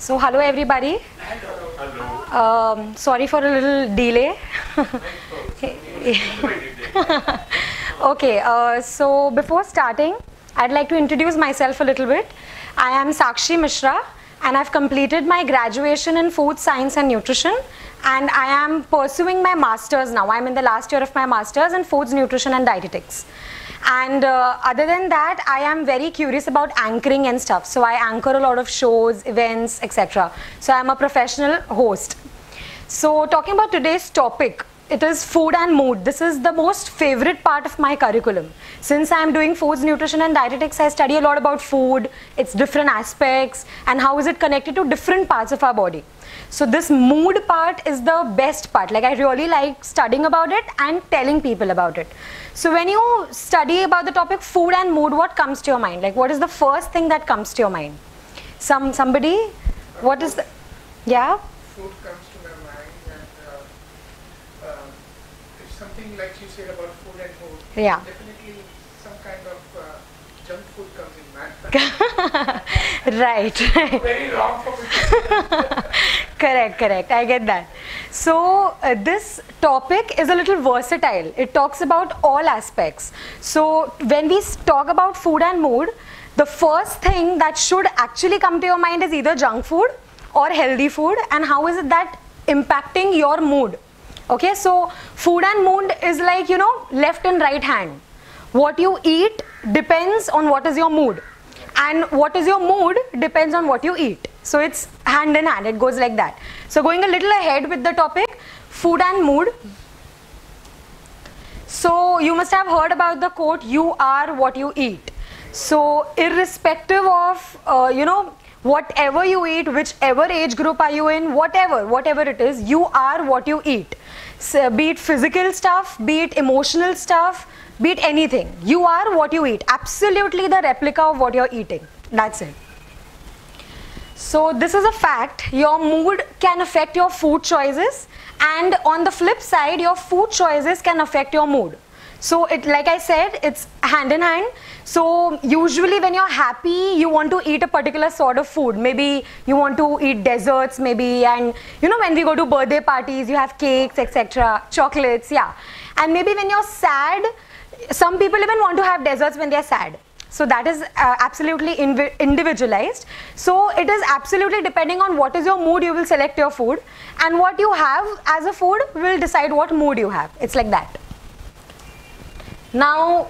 So hello everybody. Sorry for a little delay. Okay, so before starting, I'd like to introduce myself a little bit. I am Sakshi Mishra and I've completed my graduation in food science and nutrition, and I am pursuing my masters now. I'm in the last year of my masters in foods, nutrition and dietetics. And other than that, I am very curious about anchoring and stuff. So I anchor a lot of shows, events, etc. So I'm a professional host. So talking about today's topic, it is food and mood. This is the most favorite part of my curriculum. Since I'm doing foods, nutrition and dietetics, I study a lot about food, its different aspects, and how is it connected to different parts of our body. So this mood part is the best part. Like, I really like studying about it and telling people about it. So when you study about the topic food and mood, what comes to your mind? Like, what is the first thing that comes to your mind? Somebody? What is the... Yeah? Food comes to my mind, and it's something like you said about food and mood. Yeah. Definitely some kind of junk food comes in mind. Right. Very wrong for me. Correct. I get that. So this topic is a little versatile. It talks about all aspects. So when we talk about food and mood, the first thing that should actually come to your mind is either junk food or healthy food, and how is it that impacting your mood. Okay, so food and mood is like, you know, left and right hand. What you eat depends on what is your mood, and what is your mood depends on what you eat. So it's hand in hand, it goes like that. So going a little ahead with the topic, food and mood. So you must have heard about the quote, you are what you eat. So irrespective of, you know, whatever you eat, whichever age group are you in, whatever it is, you are what you eat. So be it physical stuff, be it emotional stuff, be it anything. You are what you eat. Absolutely the replica of what you're eating. That's it. So this is a fact. Your mood can affect your food choices, and on the flip side, your food choices can affect your mood. So it, like I said, it's hand in hand. So usually when you're happy, you want to eat a particular sort of food. Maybe you want to eat desserts, maybe, and you know, when we go to birthday parties, you have cakes, etc., chocolates, yeah. And maybe when you're sad, some people even want to have desserts when they're sad. So that is absolutely individualized. So it is absolutely depending on what is your mood, you will select your food, and what you have as a food will decide what mood you have. It's like that. Now,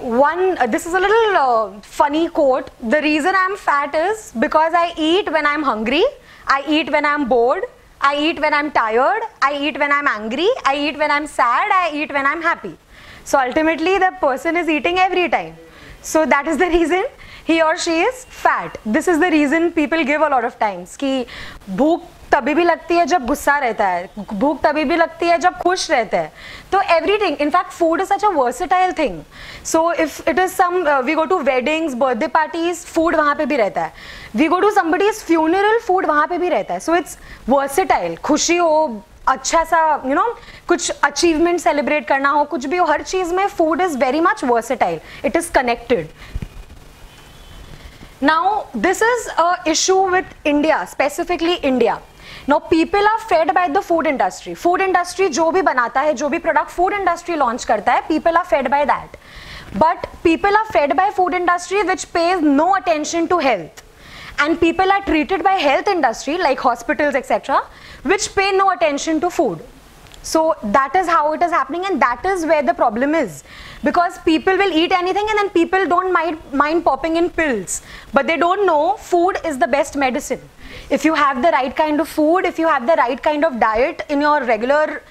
this is a little funny quote. The reason I'm fat is because I eat when I'm hungry, I eat when I'm bored, I eat when I'm tired, I eat when I'm angry, I eat when I'm sad, I eat when I'm happy. So ultimately the person is eating every time. So that is the reason he or she is fat. This is the reason people give a lot of times कि भूख तभी भी लगती है जब गुस्सा रहता है, भूख तभी भी लगती है जब खुश रहते हैं. तो everything, in fact food is such a versatile thing. So if it is some, we go to weddings, birthday parties, food वहाँ पे भी रहता है. We go to somebody's funeral, food वहाँ पे भी रहता है. So it's versatile. खुशी हो, अच्छा सा, you know, कुछ achievement celebrate करना हो, कुछ भी हो, हर चीज में food is very much versatile. It is connected. Now this is a issue with India, specifically India. Now people are fed by the food industry. Food industry जो भी बनाता है, जो भी product food industry launch करता है, people are fed by that. But people are fed by food industry which pays no attention to health. And people are treated by health industry like hospitals, etc., which pay no attention to food. So that is how it is happening, and that is where the problem is. Because people will eat anything and then people don't mind popping in pills. But they don't know food is the best medicine. If you have the right kind of food, if you have the right kind of diet in your regular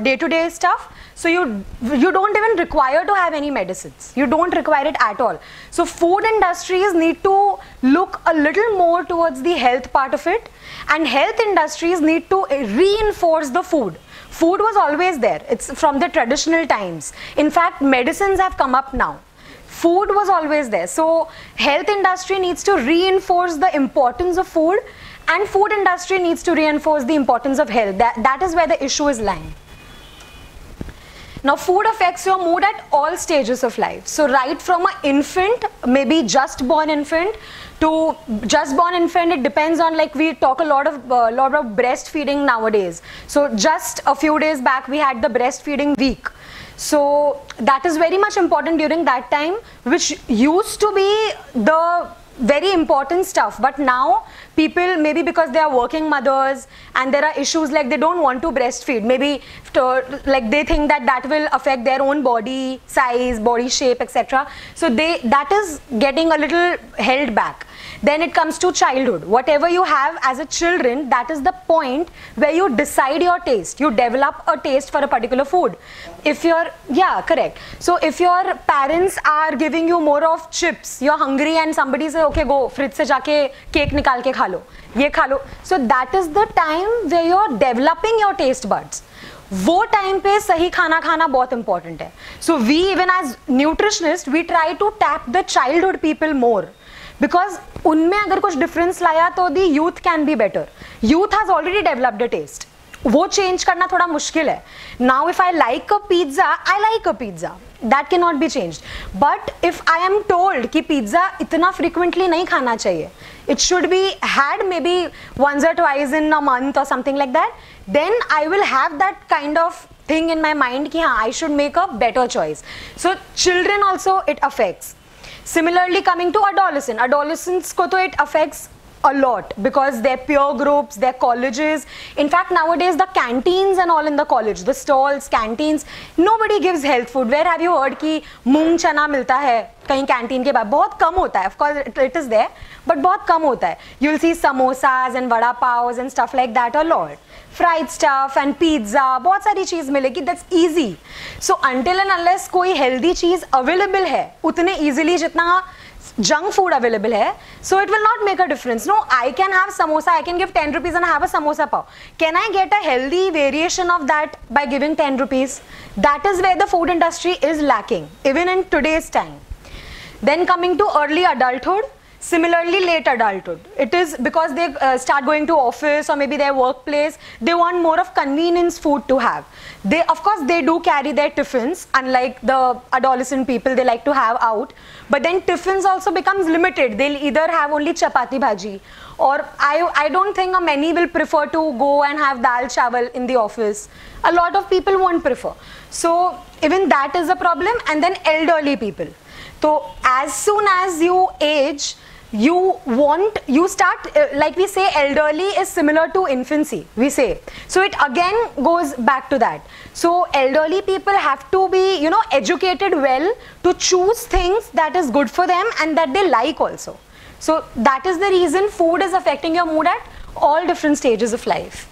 day-to-day stuff, so you don't even require to have any medicines. You don't require it at all. So food industries need to look a little more towards the health part of it, and health industries need to reinforce the food. Food was always there. It's from the traditional times. In fact, medicines have come up now. Food was always there. So health industry needs to reinforce the importance of food, and food industry needs to reinforce the importance of health. That is where the issue is lying. Now, food affects your mood at all stages of life. So, right from an infant, maybe just born infant, to just born infant, it depends on, like, we talk a lot of breastfeeding nowadays. So, just a few days back, we had the breastfeeding week. So, that is very much important during that time, which used to be the very important stuff, but now people, maybe because they are working mothers and there are issues like they don't want to breastfeed, maybe like they think that that will affect their own body size, body shape, etc. So that is getting a little held back. Then it comes to childhood. Whatever you have as a children, that is the point where you decide your taste. You develop a taste for a particular food. If you're, yeah, correct. So if your parents are giving you more of chips, you're hungry and somebody says, okay, go, fridge se jaake cake nikal ke kha lo, ye kha lo. So that is the time where you're developing your taste buds. वो time पे सही खाना खाना बहुत important है. So we even as nutritionist we try to tap the childhood people more, because उनमें अगर कुछ डिफरेंस लाया तो the youth can be better. Youth has already developed a taste, वो चेंज करना थोड़ा मुश्किल है. Now if I like a pizza, I like a pizza, that can not be changed. But if I am told कि pizza इतना frequently नहीं खाना चाहिए, it should be had maybe once or twice in a month or something like that, then I will have that kind of thing in my mind ki I should make a better choice. So children also it affects. Similarly, coming to adolescents ko to it affects a lot, because their peer groups, their colleges, in fact nowadays the canteens and all in the college, the stalls, canteens, nobody gives health food. Where have you heard कि मूंग चना मिलता है कहीं canteen के बाद? बहुत कम होता है. Of course it is there, but बहुत कम होता है. You'll see samosas and vada paos and stuff like that a lot. Fried stuff and pizza, बहुत सारी चीज मिलेगी. That's easy. So until and unless कोई healthy चीज available है उतने easily जितना junk food available hai, so it will not make a difference. No, I can have samosa, I can give 10 rupees and have a samosa pav. Can I get a healthy variation of that by giving 10 rupees? That is where the food industry is lacking, even in today's time. Then coming to early adulthood, similarly late adulthood, it is because they start going to office or maybe their workplace, they want more of convenience food to have. They, of course, they do carry their tiffins, unlike the adolescent people, they like to have out, but then tiffins also becomes limited. They'll either have only chapati bhaji, or I don't think many will prefer to go and have dal chawal in the office. A lot of people won't prefer. So even that is a problem. And then elderly people. So as soon as you age, you start, like we say, elderly is similar to infancy, we say. So it again goes back to that. So elderly people have to be, you know, educated well to choose things that is good for them and that they like also. So that is the reason food is affecting your mood at all different stages of life.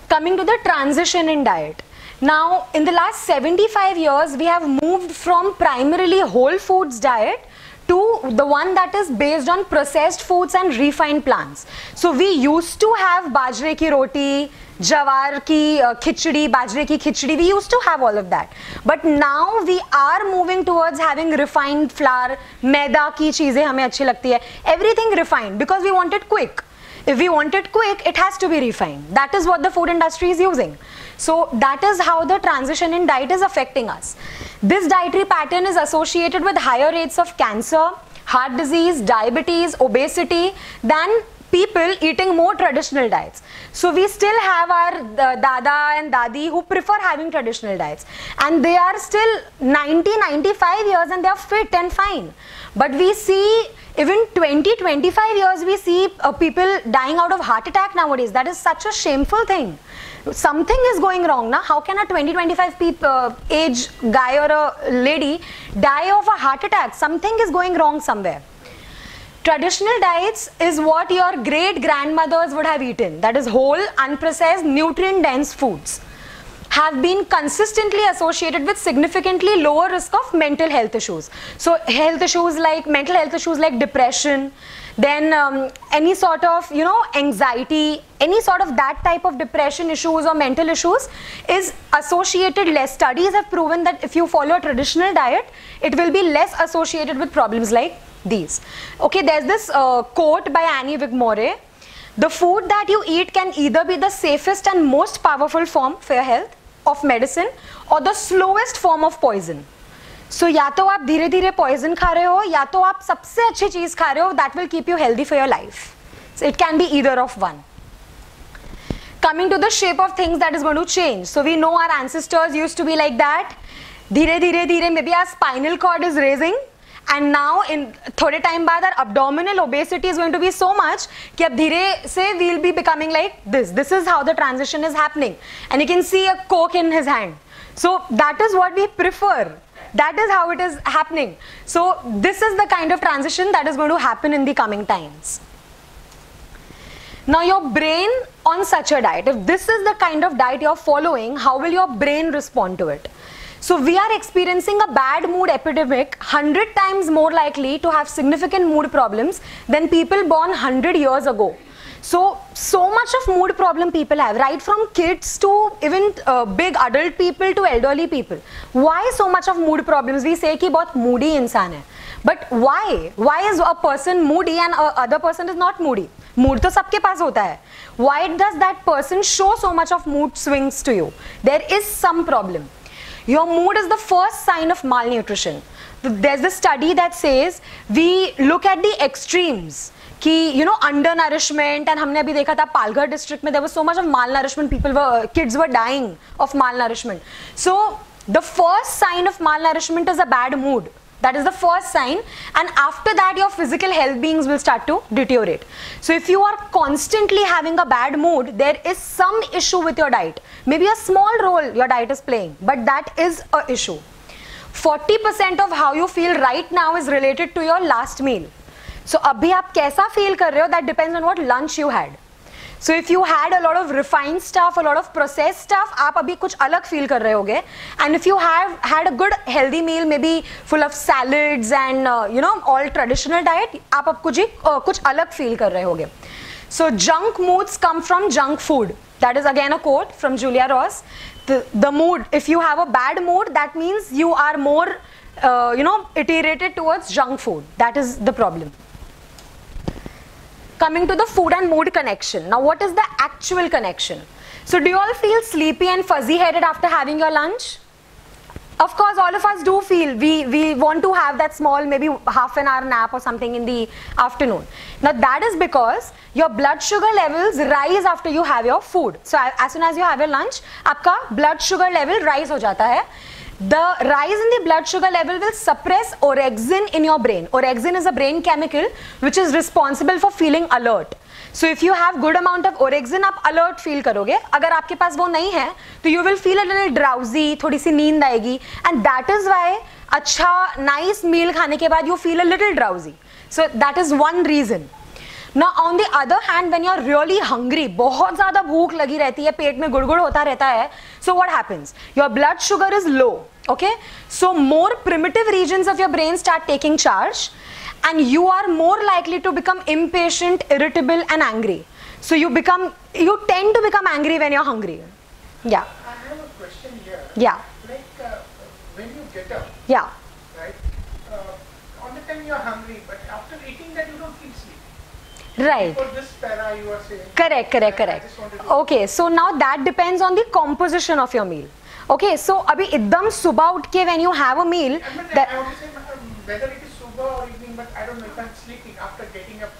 Coming to the transition in diet. Now, in the last 75 years, we have moved from primarily whole foods diet to the one that is based on processed foods and refined plants. So we used to have bajre ki roti, jawar ki khichdi, bajre ki khichdi, we used to have all of that. But now we are moving towards having refined flour, maida ki cheeze hame achhi lagti hai, everything refined, because we want it quick. If we want it quick, it has to be refined. That is what the food industry is using. So that is how the transition in diet is affecting us. This dietary pattern is associated with higher rates of cancer, heart disease, diabetes, obesity than people eating more traditional diets. So we still have our dada and dadi who prefer having traditional diets, and they are still 90-95 years and they are fit and fine. But we see even 20-25 years we see people dying out of heart attack nowadays. That is such a shameful thing. Something is going wrong now. How can a 20-25 age guy or a lady die of a heart attack? Something is going wrong somewhere. Traditional diets is what your great grandmothers would have eaten. That is whole, unprocessed, nutrient dense foods. Have been consistently associated with significantly lower risk of mental health issues. So health issues like mental health issues like depression, then any sort of, you know, anxiety, any sort of that type of depression issues or mental issues is associated less. Studies have proven that if you follow a traditional diet, it will be less associated with problems like these. Okay, there's this quote by Annie Wigmore: the food that you eat can either be the safest and most powerful form for your health, of medicine or the slowest form of poison. So या तो आप धीरे धीरे poison खा रहे हो या तो आप सबसे अच्छी चीज खा रहे हो that will keep you healthy for your life. So it can be either of one. Coming to the shape of things that is going to change. So we know our ancestors used to be like that. धीरे धीरे धीरे maybe our spinal cord is raising. And now in थोड़े time बाद our abdominal obesity is going to be so much कि अब धीरे से we'll be becoming like this. This is how the transition is happening. And you can see a Coke in his hand. So that is what we prefer. That is how it is happening. So this is the kind of transition that is going to happen in the coming times. Now your brain on such a diet, if this is the kind of diet you're following, how will your brain respond to it? So we are experiencing a bad mood epidemic 100 times more likely to have significant mood problems than people born 100 years ago. So much of mood problem people have, right from kids to even big adult people to elderly people. Why so much of mood problems? We say कि बहुत moody इंसान है. But why? Why is a person moody and other person is not moody? Mood तो सबके पास होता है. Why does that person show so much of mood swings to you? There is some problem. Your mood is the first sign of malnutrition. There's a study that says we look at the extremes. कि undernourishment, and हमने अभी देखा था Palghar district में there was so much of malnourishment, kids were dying of malnourishment. So the first sign of malnourishment is a bad mood. That is the first sign, and after that your physical health beings will start to deteriorate. So if you are constantly having a bad mood, there is some issue with your diet. Maybe a small role your diet is playing, but that is an issue. 40% of how you feel right now is related to your last meal. So अभी आप कैसा feel कर रहे हो, that depends on what lunch you had. So if you had a lot of refined stuff, a lot of processed stuff, आप अभी कुछ अलग feel कर रहे होगे. And if you have had a good healthy meal, maybe full of salads and all traditional diet, आप अब कुछ अलग feel कर रहे होगे. So junk moods come from junk food. That is again a quote from Julia Ross. The mood, if you have a bad mood, that means you are more iterated towards junk food. That is the problem. Coming to the food and mood connection. Now what is the actual connection? So do you all feel sleepy and fuzzy headed after having your lunch? Of course all of us do feel, we want to have that small maybe half an hour nap or something in the afternoon. Now that is because your blood sugar levels rise after you have your food. So as soon as you have your lunch, आपका blood sugar level rise हो जाता है. The rise in the blood sugar level will suppress orexin in your brain. Orexin is a brain chemical which is responsible for feeling alert. So if you have good amount of orexin, आप alert feel करोगे. अगर आपके पास वो नहीं है, तो you will feel a little drowsy, थोड़ी सी नींद आएगी. And that is why अच्छा nice meal खाने के बाद you feel a little drowsy. So that is one reason. Now on the other hand, when you are really hungry, बहुत ज़्यादा भूख लगी रहती है, पेट में गुड़गुड़ होता रहता है, so what happens? Your blood sugar is low, okay? So more primitive regions of your brain start taking charge, and you are more likely to become impatient, irritable, and angry. So you tend to become angry when you're hungry. Yeah. I have a question here. Yeah. Like when you get up, Yeah. right? On the time you're hungry, but after eating that you don't feel sleepy. Right. For this para you are saying. Correct. Okay, so now that depends on the composition of your meal. Okay, so अभी एकदम सुबह उठ के when you have a meal, that I want to say whether it is subah or evening, but I don't know if I'm sleeping after getting up.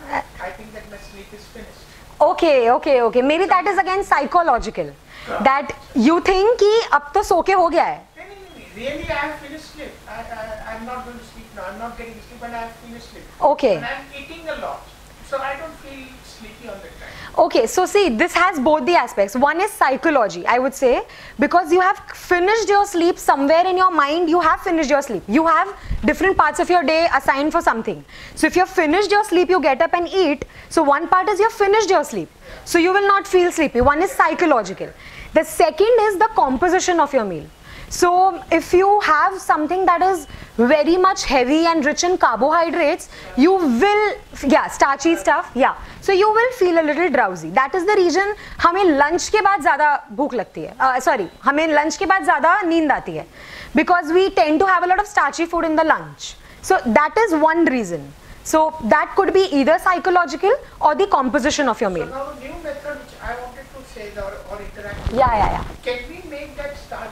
I think that my sleep is finished. Okay. Maybe that is again psychological. That you think कि अब तो सो के हो गया है. Really, I have finished sleep. I'm not going to sleep now. I'm not getting sleep, but I have finished sleep. Okay. And I'm eating a lot, so I don't feel sleepy on that time. Okay, so see, this has both the aspects. One is psychology, I would say, because you have finished your sleep somewhere in your mind. You have finished your sleep. You have different parts of your day assigned for something. So if you've finished your sleep, you get up and eat. So one part is you've finished your sleep. So you will not feel sleepy. One is psychological. The second is the composition of your meal. So if you have something that is very much heavy and rich in carbohydrates, you will, starchy stuff, so you will feel a little drowsy. That is the reason हमें lunch के बाद ज़्यादा भूख लगती है. हमें lunch के बाद ज़्यादा नींद आती है, because we tend to have a lot of starchy food in the lunch. So that is one reason. So that could be either psychological or the composition of your meal. So now a new method which I wanted to say or interact with. Yeah. Can we make that starchy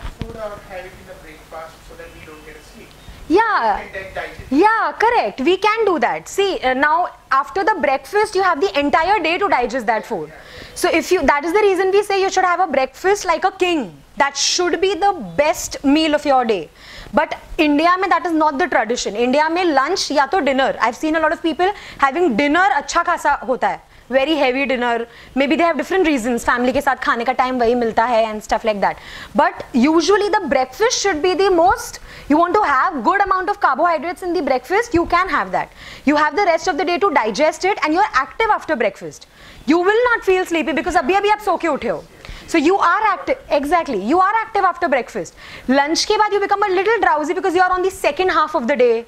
Yeah. and then digest. Yeah, correct. We can do that. See, now after the breakfast, you have the entire day to digest that food. So if you, that is the reason we say you should have a breakfast like a king. That should be the best meal of your day. But India mein that is not the tradition. India mein lunch ya to dinner. I've seen a lot of people having dinner अच्छा खासा होता है. Very heavy dinner. Maybe they have different reasons. Family के साथ खाने का time वही मिलता है and stuff like that. But usually the breakfast should be the most. You want to have good amount of carbohydrates in the breakfast, you can have that. You have the rest of the day to digest it and you're active after breakfast. You will not feel sleepy because अभी अभी आप सो के उठे हो. So you are active, exactly, you are active after breakfast. Lunch के बाद you become a little drowsy because you are on the second half of the day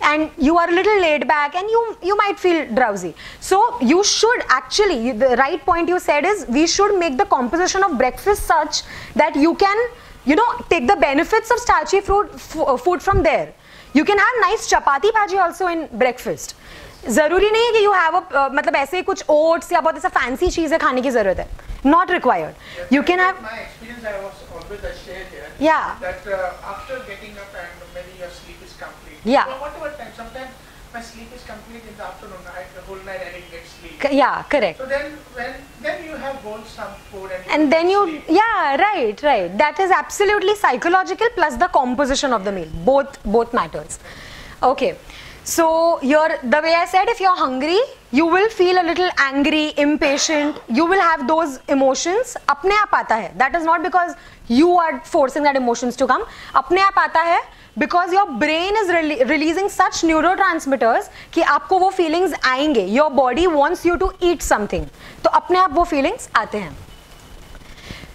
and you are a little laid back and you might feel drowsy. So you should actually, the right point you said is we should make the composition of breakfast such that you can, you know, take the benefits of starchy food from there. You can have nice chapati bhaji also in breakfast. जरूरी नहीं है कि you have a मतलब ऐसे कुछ oats या बहुत ऐसा fancy चीजें खाने की जरूरत है. Not required. Yes, You can have. My experience I was always share here. Yeah. That after getting up and maybe your sleep is complete. Yeah. Whatever time. Sometimes my sleep is complete in the afternoon. The whole night I didn't get sleep. Yeah, correct. So then you have boiled some food And then you, sleep. yeah, right. That is absolutely psychological plus the composition of the meal. Both matters. Okay. So the way I said, if you're hungry, you will feel a little angry, impatient. You will have those emotions. अपने आप आता है. That is not because you are forcing that emotions to come. अपने आप आता है because your brain is releasing such neurotransmitters कि आपको वो feelings आएंगे. Your body wants you to eat something. तो अपने आप वो feelings आते हैं.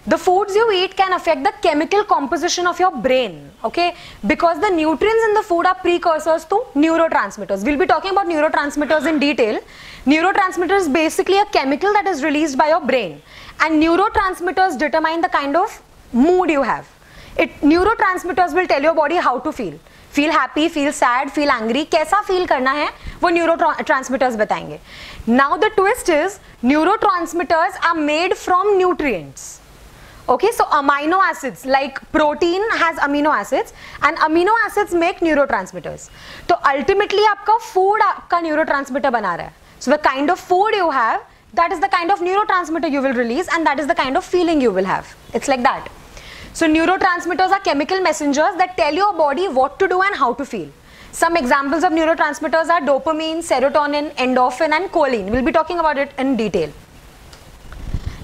The foods you eat can affect the chemical composition of your brain, okay? Because the nutrients in the food are precursors to neurotransmitters. We'll be talking about neurotransmitters in detail. Neurotransmitter is basically a chemical that is released by your brain. And neurotransmitters determine the kind of mood you have. Neurotransmitters will tell your body how to feel. Feel happy, feel sad, feel angry. कैसा feel करना है वो neurotransmitters बताएंगे. Now the twist is neurotransmitters are made from nutrients. Okay, so amino acids, like protein has amino acids and amino acids make neurotransmitters. So ultimately आपका food आपका neurotransmitter बना रहा है. So the kind of food you have, that is the kind of neurotransmitter you will release and that is the kind of feeling you will have. It's like that. So neurotransmitters are chemical messengers that tell your body what to do and how to feel. Some examples of neurotransmitters are dopamine, serotonin, endorphin and choline. We'll be talking about it in detail.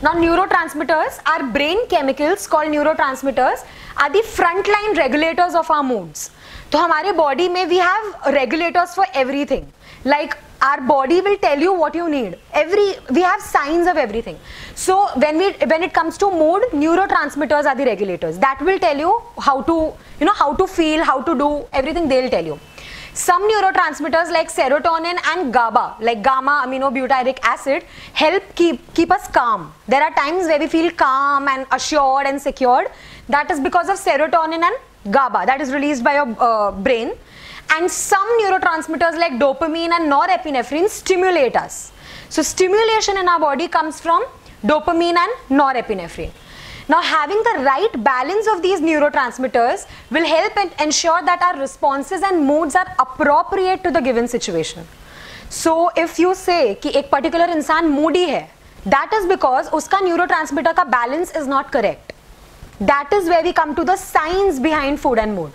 Now neurotransmitters are brain chemicals called neurotransmitters are the frontline regulators of our moods. तो हमारे body में we have regulators for everything. Like our body will tell you what you need. We have signs of everything. So when it comes to mood, neurotransmitters are the regulators that will tell you how to, you know, how to feel, how to do everything. They'll tell you. Some neurotransmitters like serotonin and GABA, like gamma aminobutyric acid, help keep us calm. There are times where we feel calm and assured and secured. That is because of serotonin and GABA that is released by your brain. And some neurotransmitters like dopamine and norepinephrine stimulate us. So stimulation in our body comes from dopamine and norepinephrine. Now having the right balance of these neurotransmitters will help and ensure that our responses and moods are appropriate to the given situation. So if you say कि एक particular इंसान moody है, that is because उसका neurotransmitter का balance is not correct. That is where we come to the science behind food and mood.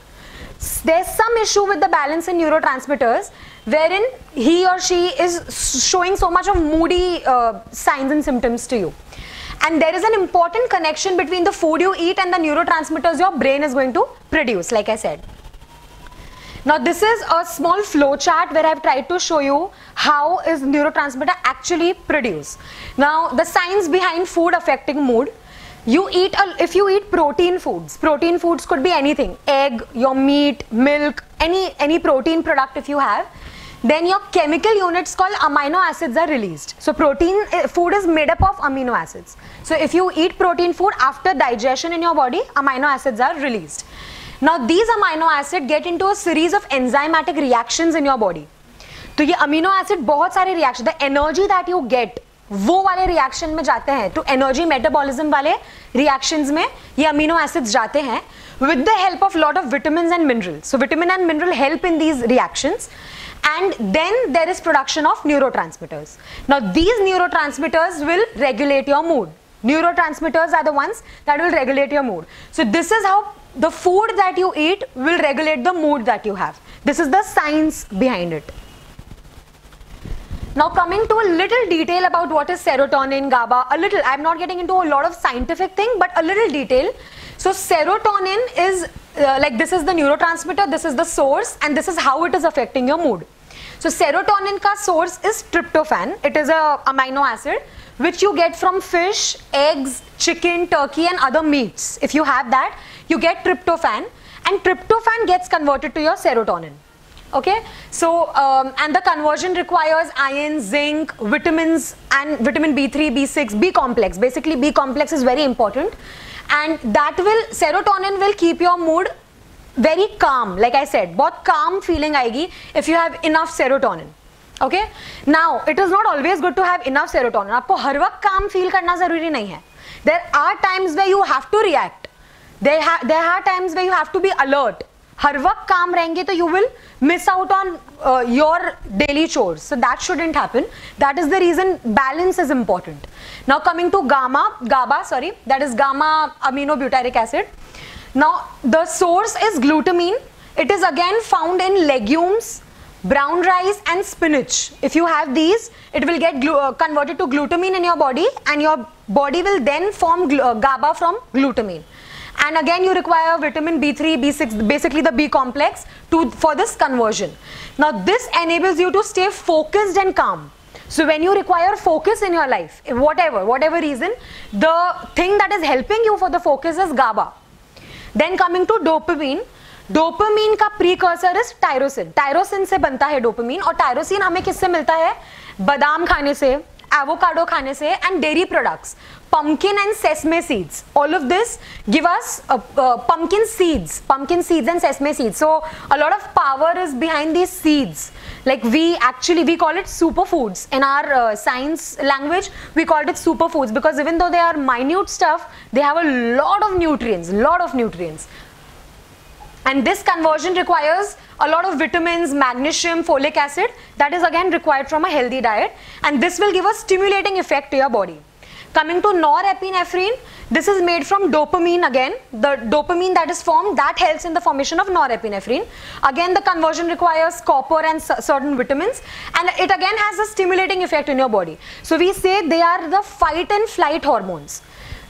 There's some issue with the balance in neurotransmitters wherein he or she is showing so much of moody signs and symptoms to you. And there is an important connection between the food you eat and the neurotransmitters your brain is going to produce, like I said. Now this is a small flow chart where I've tried to show you how is neurotransmitter actually produced. Now the science behind food affecting mood. If you eat protein foods could be anything, egg, your meat, milk, any protein product if you have, then your chemical units called amino acids are released. So protein food is made up of amino acids. So if you eat protein food, after digestion in your body, amino acids are released. Now these amino acids get into a series of enzymatic reactions in your body. So ये amino acid बहुत सारे reactions, the energy that you get वो वाले reaction में जाते हैं, to energy metabolism वाले reactions में ये अमीनो एसिड्स जाते हैं with the help of lot of vitamins and minerals. So vitamin and mineral help in these reactions, and then there is production of neurotransmitters. Now these neurotransmitters will regulate your mood. Neurotransmitters are the ones that will regulate your mood. So this is how the food that you eat will regulate the mood that you have. This is the science behind it. Now coming to a little detail about what is serotonin, GABA, a little, I'm not getting into a lot of scientific thing, but a little detail. So serotonin is like, this is the neurotransmitter, this is the source, and this is how it is affecting your mood. So serotonin ka source is tryptophan. It is a amino acid which you get from fish, eggs, chicken, turkey and other meats. If you have that, you get tryptophan, and tryptophan gets converted to your serotonin. Okay, so and the conversion requires iron, zinc, vitamins, and vitamin B3, B6, B complex. Basically B complex is very important, and that will, serotonin will keep your mood very calm. Like I said, बहुत calm feeling आएगी if you have enough serotonin. Okay, now it is not always good to have enough serotonin. आपको हर वक्त calm feel करना जरूरी नहीं है. There are times where you have to react. There are times where you have to be alert. हर वक्त काम रहेंगे तो you will miss out on your daily chores. So that shouldn't happen. That is the reason balance is important. Now coming to GABA, sorry, that is gamma aminobutyric acid. Now the source is glutamine. It is again found in legumes, brown rice and spinach. If you have these, it will get converted to glutamine in your body, and your body will then form GABA from glutamine. And again you require vitamin B3, B6, basically the B complex for this conversion. Now this enables you to stay focused and calm. So when you require focus in your life, whatever reason, the thing that is helping you for the focus is GABA. Then coming to dopamine. Dopamine का precursor is tyrosin. Tyrosin से बनता है dopamine, और tyrosin हमें किससे मिलता है? बादाम खाने से, avocado खाने से, and dairy products. Pumpkin and sesame seeds. All of this give us pumpkin seeds and sesame seeds. So a lot of power is behind these seeds. Like we call it superfoods. In our science language, we called it superfoods, because even though they are minute stuff, they have a lot of nutrients. And this conversion requires a lot of vitamins, magnesium, folic acid. That is again required from a healthy diet, and this will give a stimulating effect to your body. Coming to norepinephrine, this is made from dopamine again. The dopamine that is formed, that helps in the formation of norepinephrine. Again, the conversion requires copper and certain vitamins, and it again has a stimulating effect in your body. So we say they are the fight and flight hormones.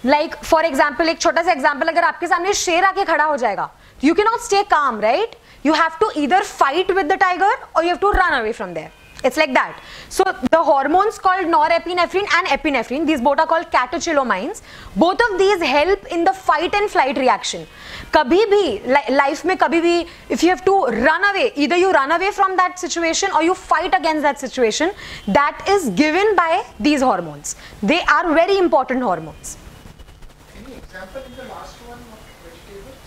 Like for example, एक छोटा सा example, अगर आपके सामने शेर आके खड़ा हो जाएगा, you cannot stay calm, right? You have to either fight with the tiger or you have to run away from there. It's like that. So the hormones called norepinephrine and epinephrine, these both are called catecholamines. Both of these help in the fight and flight reaction. कभी भी life में कभी भी, if you have to run away, either you run away from that situation or you fight against that situation, that is given by these hormones. They are very important hormones. Any example in the last one of vegetables?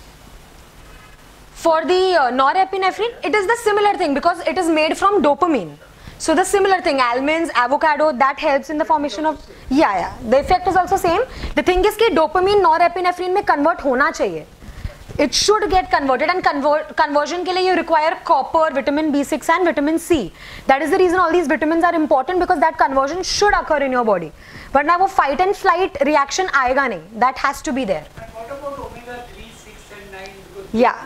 For the norepinephrine, it is the similar thing because it is made from dopamine. So the similar thing, almonds, avocado, that helps in the formation of, the effect is also same. The thing is कि dopamine norepinephrine में convert होना चाहिए. It should get converted, and conversion के लिए you require copper, vitamin B6 and vitamin C. That is the reason all these vitamins are important, because that conversion should occur in your body. But now वो fight and flight reaction आएगा नहीं. That has to be there. And what about omega 3, 6 and 9? Because Yeah.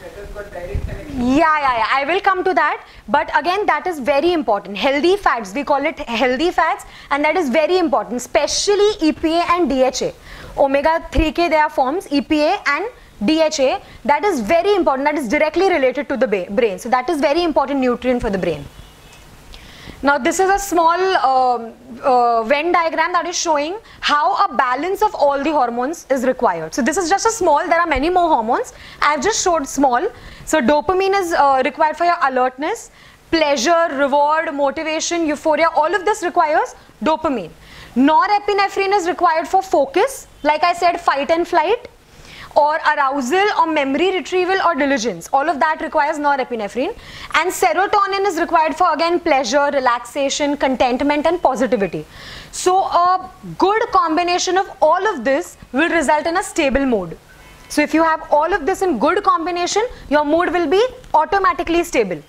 that has got direct connection. Yeah, I will come to that, but again that is very important. Healthy fats, we call it healthy fats, and that is very important, especially EPA and DHA. Omega 3K, there are forms, EPA and DHA, that is very important, that is directly related to the brain. So that is very important nutrient for the brain. Now this is a small Venn diagram that is showing how a balance of all the hormones is required. So this is just a small, there are many more hormones. I have just showed small. So dopamine is required for your alertness, pleasure, reward, motivation, euphoria, all of this requires dopamine. Norepinephrine is required for focus, like I said, fight and flight. or arousal or memory retrieval or diligence. All of that requires norepinephrine. And serotonin is required for, again, pleasure, relaxation, contentment and positivity. So a good combination of all of this will result in a stable mood. So if you have all of this in good combination, your mood will be automatically stable.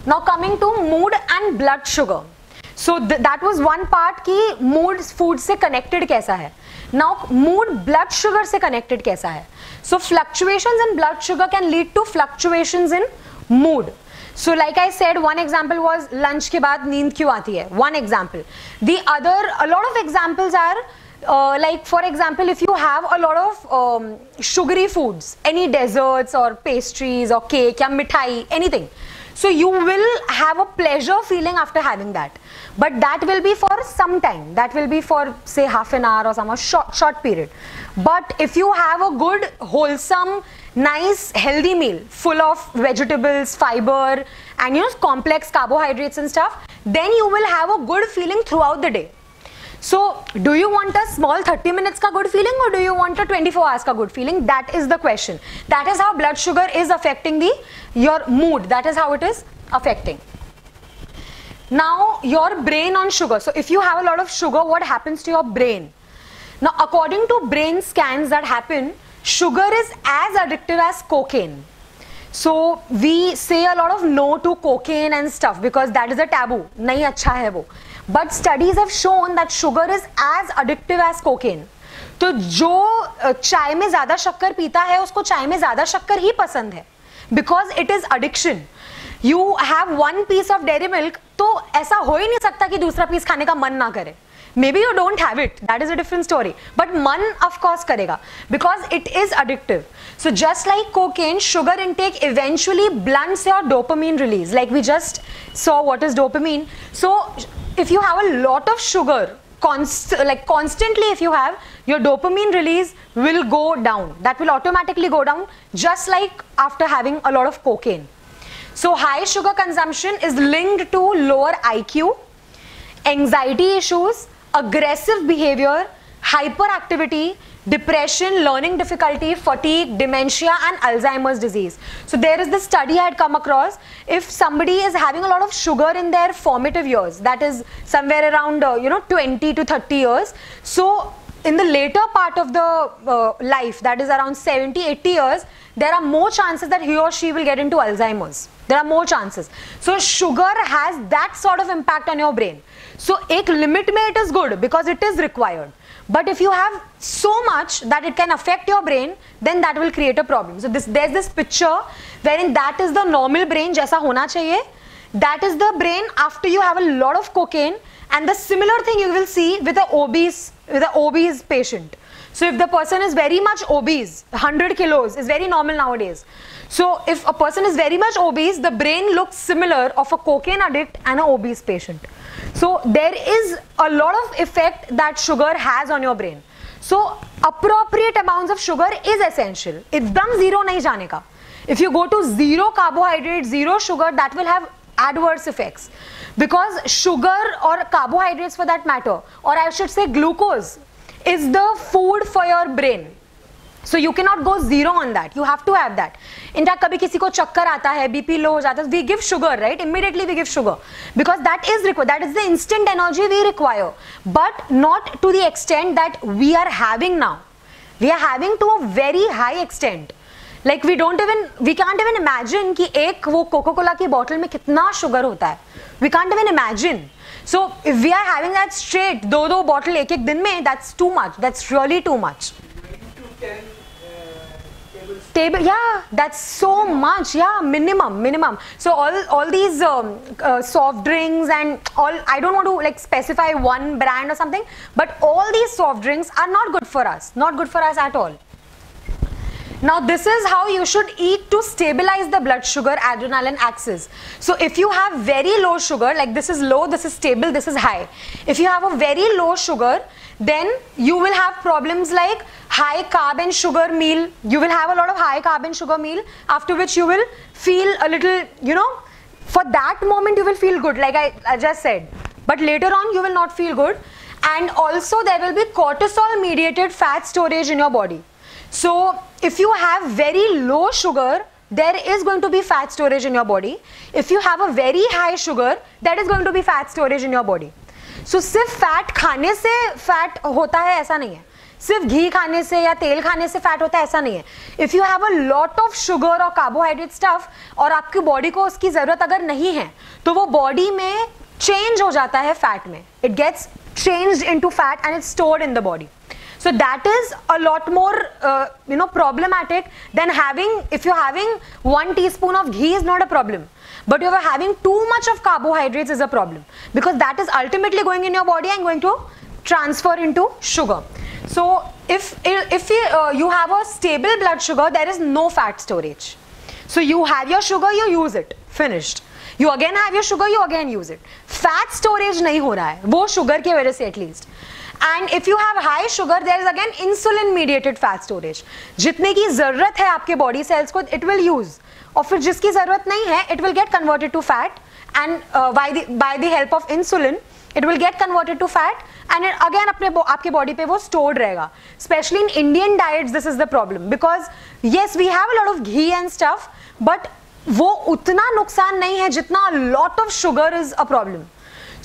Now coming to mood and blood sugar. So that was one part ki mood food se connected kaisa hai. Now mood blood sugar se connected kaisa hai. So fluctuations in blood sugar can lead to fluctuations in mood. So like I said, one example was lunch ke baad neend kyun aati hai. One example. The other, a lot of examples are like for example, if you have a lot of sugary foods, any desserts or pastries or cake or mithai, anything. So you will have a pleasure feeling after having that. But that will be for some time. That will be for say half an hour or some short period. But if you have a good, wholesome, nice, healthy meal full of vegetables, fiber and complex carbohydrates and stuff, then you will have a good feeling throughout the day. So do you want a small 30 minutes ka good feeling or do you want a 24 hours ka good feeling? That is the question. That is how blood sugar is affecting your mood. That is how it is affecting. Now your brain on sugar. So if you have a lot of sugar, what happens to your brain? Now according to brain scans that happen, sugar is as addictive as cocaine. So we say a lot of no to cocaine and stuff because that is a taboo. Nahi acha hai wo. But studies have shown that sugar is as addictive as cocaine. तो जो चाय में ज़्यादा शक्कर पीता है उसको चाय में ज़्यादा शक्कर ही पसंद है because it is addiction. You have one piece of dairy milk तो ऐसा हो ही नहीं सकता कि दूसरा पीस खाने का मन ना करे. Maybe you don't have it, that is a different story. But man of course karega because it is addictive. So just like cocaine, sugar intake eventually blunts your dopamine release. Like we just saw what is dopamine. So if you have a lot of sugar, constantly if you have, your dopamine release will go down. That will automatically go down just like after having a lot of cocaine. So high sugar consumption is linked to lower IQ, anxiety issues, aggressive behavior, hyperactivity, depression, learning difficulty, fatigue, dementia and Alzheimer's disease. So there is this study I had come across. If somebody is having a lot of sugar in their formative years, that is somewhere around 20 to 30 years. So in the later part of the life, that is around 70, 80 years, there are more chances that he or she will get into Alzheimer's. There are more chances. So sugar has that sort of impact on your brain. So ek limit mein it is good because it is required. But if you have so much that it can affect your brain, then that will create a problem. So there's this picture wherein that is the normal brain jaisa hona chahiye. That is the brain after you have a lot of cocaine, and the similar thing you will see with an obese patient. So if the person is very much obese, 100 kilos is very normal nowadays. So if a person is very much obese, the brain looks similar of a cocaine addict and an obese patient. So there is a lot of effect that sugar has on your brain. So appropriate amounts of sugar is essential. Ekdam zero nahi jane ka. If you go to zero carbohydrate, zero sugar, that will have adverse effects. Because sugar or carbohydrates for that matter, or I should say glucose, is the food for your brain. So you cannot go zero on that. You have to have that. In fact, kabhi kisi ko chakkar aata hai, BP low ho jata hai, we give sugar, right? Immediately we give sugar because that is required. That is the instant energy we require, but not to the extent that we are having now. We are having to a very high extent. Like we can't even imagine कि एक वो Coca-Cola की bottle में कितना sugar होता है. We can't even imagine. So if we are having that straight, दो bottle एक दिन में, that's too much. That's really too much. Table, yeah, that's so much, yeah, minimum. So all these soft drinks and all, I don't want to like specify one brand or something, but all these soft drinks are not good for us at all. Now this is how you should eat to stabilize the blood sugar adrenaline axis. So if you have very low sugar, like this is low, this is stable, this is high. If you have a very low sugar, then you will have problems like high carb and sugar meal. You will have a lot of high carb and sugar meal, after which you will feel a little, for that moment you will feel good, like I just said. But later on you will not feel good. and also there will be cortisol mediated fat storage in your body. So if you have very low sugar, there is going to be fat storage in your body. If you have a very high sugar, there is going to be fat storage in your body. So सिर्फ fat खाने से fat होता है ऐसा नहीं है, सिर्फ घी खाने से या तेल खाने से फैट होता है ऐसा नहीं है. If you have a lot of sugar और कार्बोहाइड्रेट स्टफ और आपकी बॉडी को उसकी जरूरत अगर नहीं है तो वो बॉडी में चेंज हो जाता है फैट में. It gets changed into fat and it's stored in the body. So that is a lot more problematic than having, if you're having 1 teaspoon of ghee is not a problem, but you're having too much of carbohydrates is a problem, because that is ultimately going in your body and going to transfer into sugar. So if you have a stable blood sugar, there is no fat storage. So you have your sugar, you use it, finished. You again have your sugar, you again use it. Fat storage नहीं हो रहा है वो sugar की वजह से at least. And if you have high sugar, there is again insulin mediated fat storage. जितने की जरूरत है आपके body cells को it will use, और फिर जिसकी जरूरत नहीं है it will get converted to fat, and by the help of insulin it will get converted to fat, and it again आपके body पे वो stored रहेगा. Especially in Indian diets this is the problem, because yes we have a lot of ghee and stuff, but वो उतना नुकसान नहीं है जितना a lot of sugar is a problem.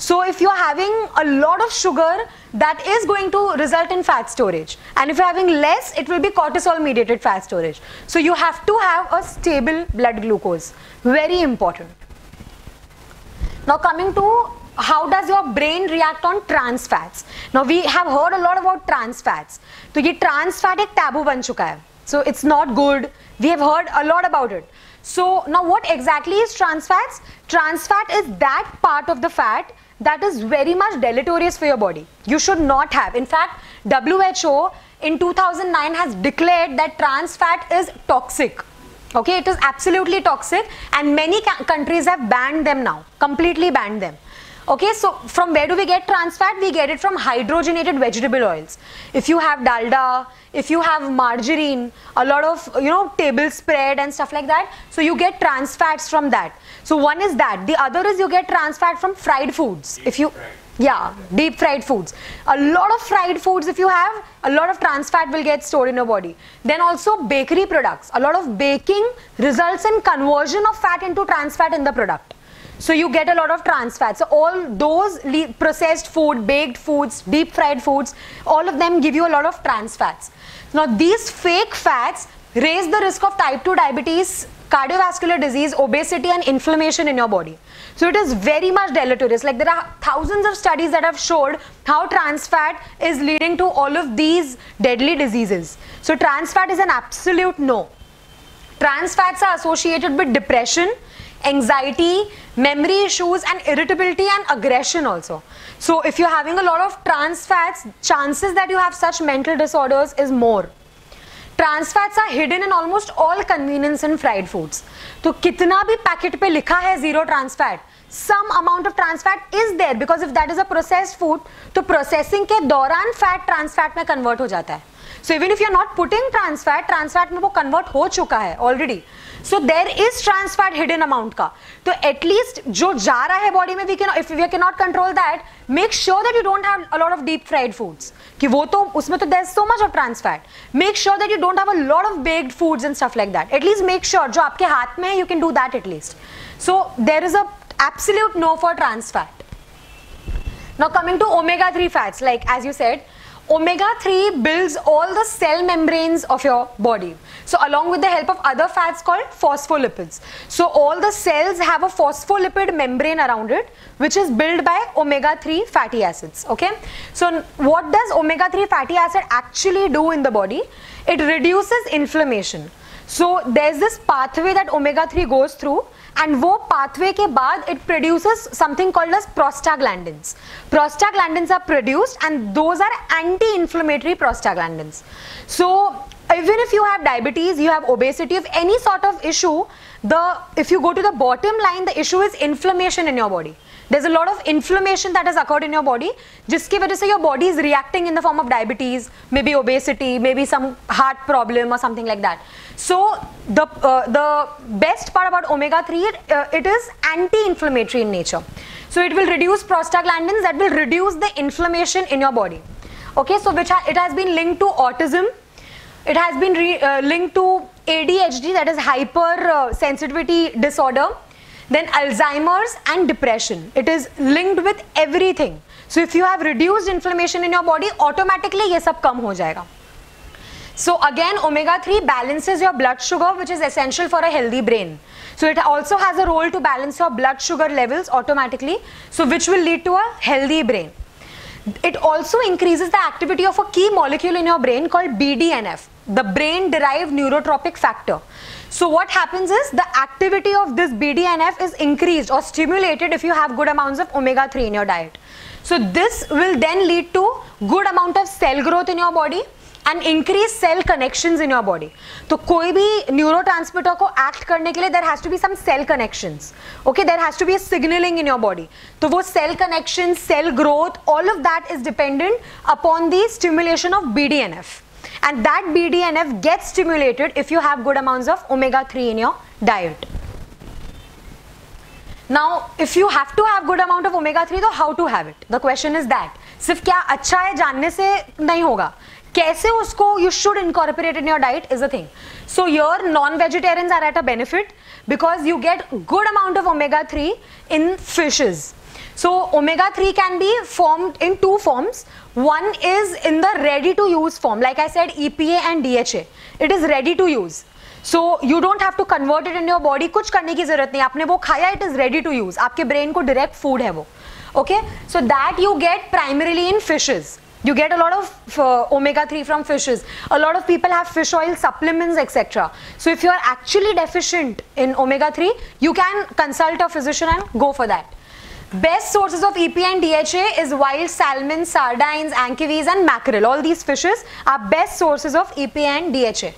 So if you're having a lot of sugar, that is going to result in fat storage, and if you're having less, it will be cortisol mediated fat storage. So you have to have a stable blood glucose, very important. Now coming to how does your brain react on trans fats. Now we have heard a lot about trans fats. तो ये trans fat एक taboo बन चुका है, so it's not good. We have heard a lot about it. So now what exactly is trans fats? Trans fat is that part of the fat that is very much deleterious for your body. You should not have. In fact, WHO in 2009 has declared that trans fat is toxic. Okay, it is absolutely toxic, and many countries have banned them now, completely banned them. Okay, so from where do we get trans fat? We get it from hydrogenated vegetable oils. If you have dalda, if you have margarine, a lot of table spread and stuff like that, so you get trans fats from that. So one is that. The other is you get trans fat from fried foods. Deep fried foods. A lot of fried foods, if you have, a lot of trans fat will get stored in your body. Then also bakery products. A lot of baking results in conversion of fat into trans fat in the product. So you get a lot of trans fats. So all those processed food, baked foods, deep fried foods, all of them give you a lot of trans fats. Now these fake fats raise the risk of type 2 diabetes, cardiovascular disease, obesity and inflammation in your body. So it is very much deleterious. Like there are thousands of studies that have showed how trans fat is leading to all of these deadly diseases. So trans fat is an absolute no. Trans fats are associated with depression, anxiety, memory issues and irritability and aggression also. So if you're having a lot of trans fats, chances that you have such mental disorders is more. Trans fats are hidden in almost all convenience and fried foods. तो कितना भी packet पे लिखा है zero trans fat, some amount of trans fat is there, because if that is a processed food, तो processing के दौरान fat trans fat में convert हो जाता है. So even if you're not putting trans fat में वो convert हो चुका है already. So there is trans fat hidden amount का. तो at least जो जा रहा है body में, if we cannot control that, make sure that you don't have a lot of deep fried foods. कि वो तो उसमें तो there's so much of trans fat. Make sure that you don't have a lot of baked foods and stuff like that. At least make sure जो आपके हाथ में है, you can do that at least. So there is a absolute no for trans fat. Now coming to omega-3 fats, like as you said, omega-3 builds all the cell membranes of your body. So along with the help of other fats called phospholipids. So all the cells have a phospholipid membrane around it, which is built by omega-3 fatty acids. Okay. So what does omega-3 fatty acid actually do in the body? It reduces inflammation. So there's this pathway that omega-3 goes through, and वो pathway के बाद it produces something called as prostaglandins. Prostaglandins are produced, and those are anti-inflammatory prostaglandins. So even if you have diabetes, you have obesity, if any sort of issue, if you go to the bottom line, the issue is inflammation in your body. There's a lot of inflammation that has occurred in your body, जिसकी वजह से your body is reacting in the form of diabetes, maybe obesity, maybe some heart problem or something like that. So the best part about omega-3, it is anti-inflammatory in nature. So it will reduce prostaglandins that will reduce the inflammation in your body. Okay, so it has been linked to autism. It has been linked to ADHD, that is hyper sensitivity disorder, then Alzheimer's and depression. It is linked with everything. So if you have reduced inflammation in your body, automatically ये सब कम हो जाएगा. So again, omega-3 balances your blood sugar, which is essential for a healthy brain. So it also has a role to balance your blood sugar levels automatically, so which will lead to a healthy brain. It also increases the activity of a key molecule in your brain called BDNF, the brain derived neurotropic factor. So what happens is the activity of this BDNF is increased or stimulated if you have good amounts of omega-3 in your diet. So this will then lead to good amount of cell growth in your body and increase cell connections in your body. तो कोई भी neurotransmitter को act करने के लिए there has to be some cell connections. Okay, there has to be a signaling in your body. तो वो cell connections, cell growth, all of that is dependent upon the stimulation of BDNF. And that BDNF gets stimulated if you have good amounts of omega-3 in your diet. Now, if you have to have good amount of omega-3, तो how to have it? The question is that. सिर्फ क्या अच्छा है जानने से नहीं होगा. कैसे उसको you should incorporate in your diet is the thing. So here non-vegetarians are at a benefit because you get good amount of omega-3 in fishes. So omega-3 can be formed in two forms. One is in the ready to use form, like I said, EPA and DHA. It is ready to use. So you don't have to convert it in your body. कुछ करने की जरूरत नहीं. आपने वो खाया, it is ready to use. आपके brain को direct food है वो. Okay, so that you get primarily in fishes. You get a lot of omega-3 from fishes. A lot of people have fish oil supplements, etc. So if you are actually deficient in omega-3, you can consult a physician and go for that. Best sources of EPA and DHA is wild salmon, sardines, anchovies and mackerel. All these fishes are best sources of EPA and DHA.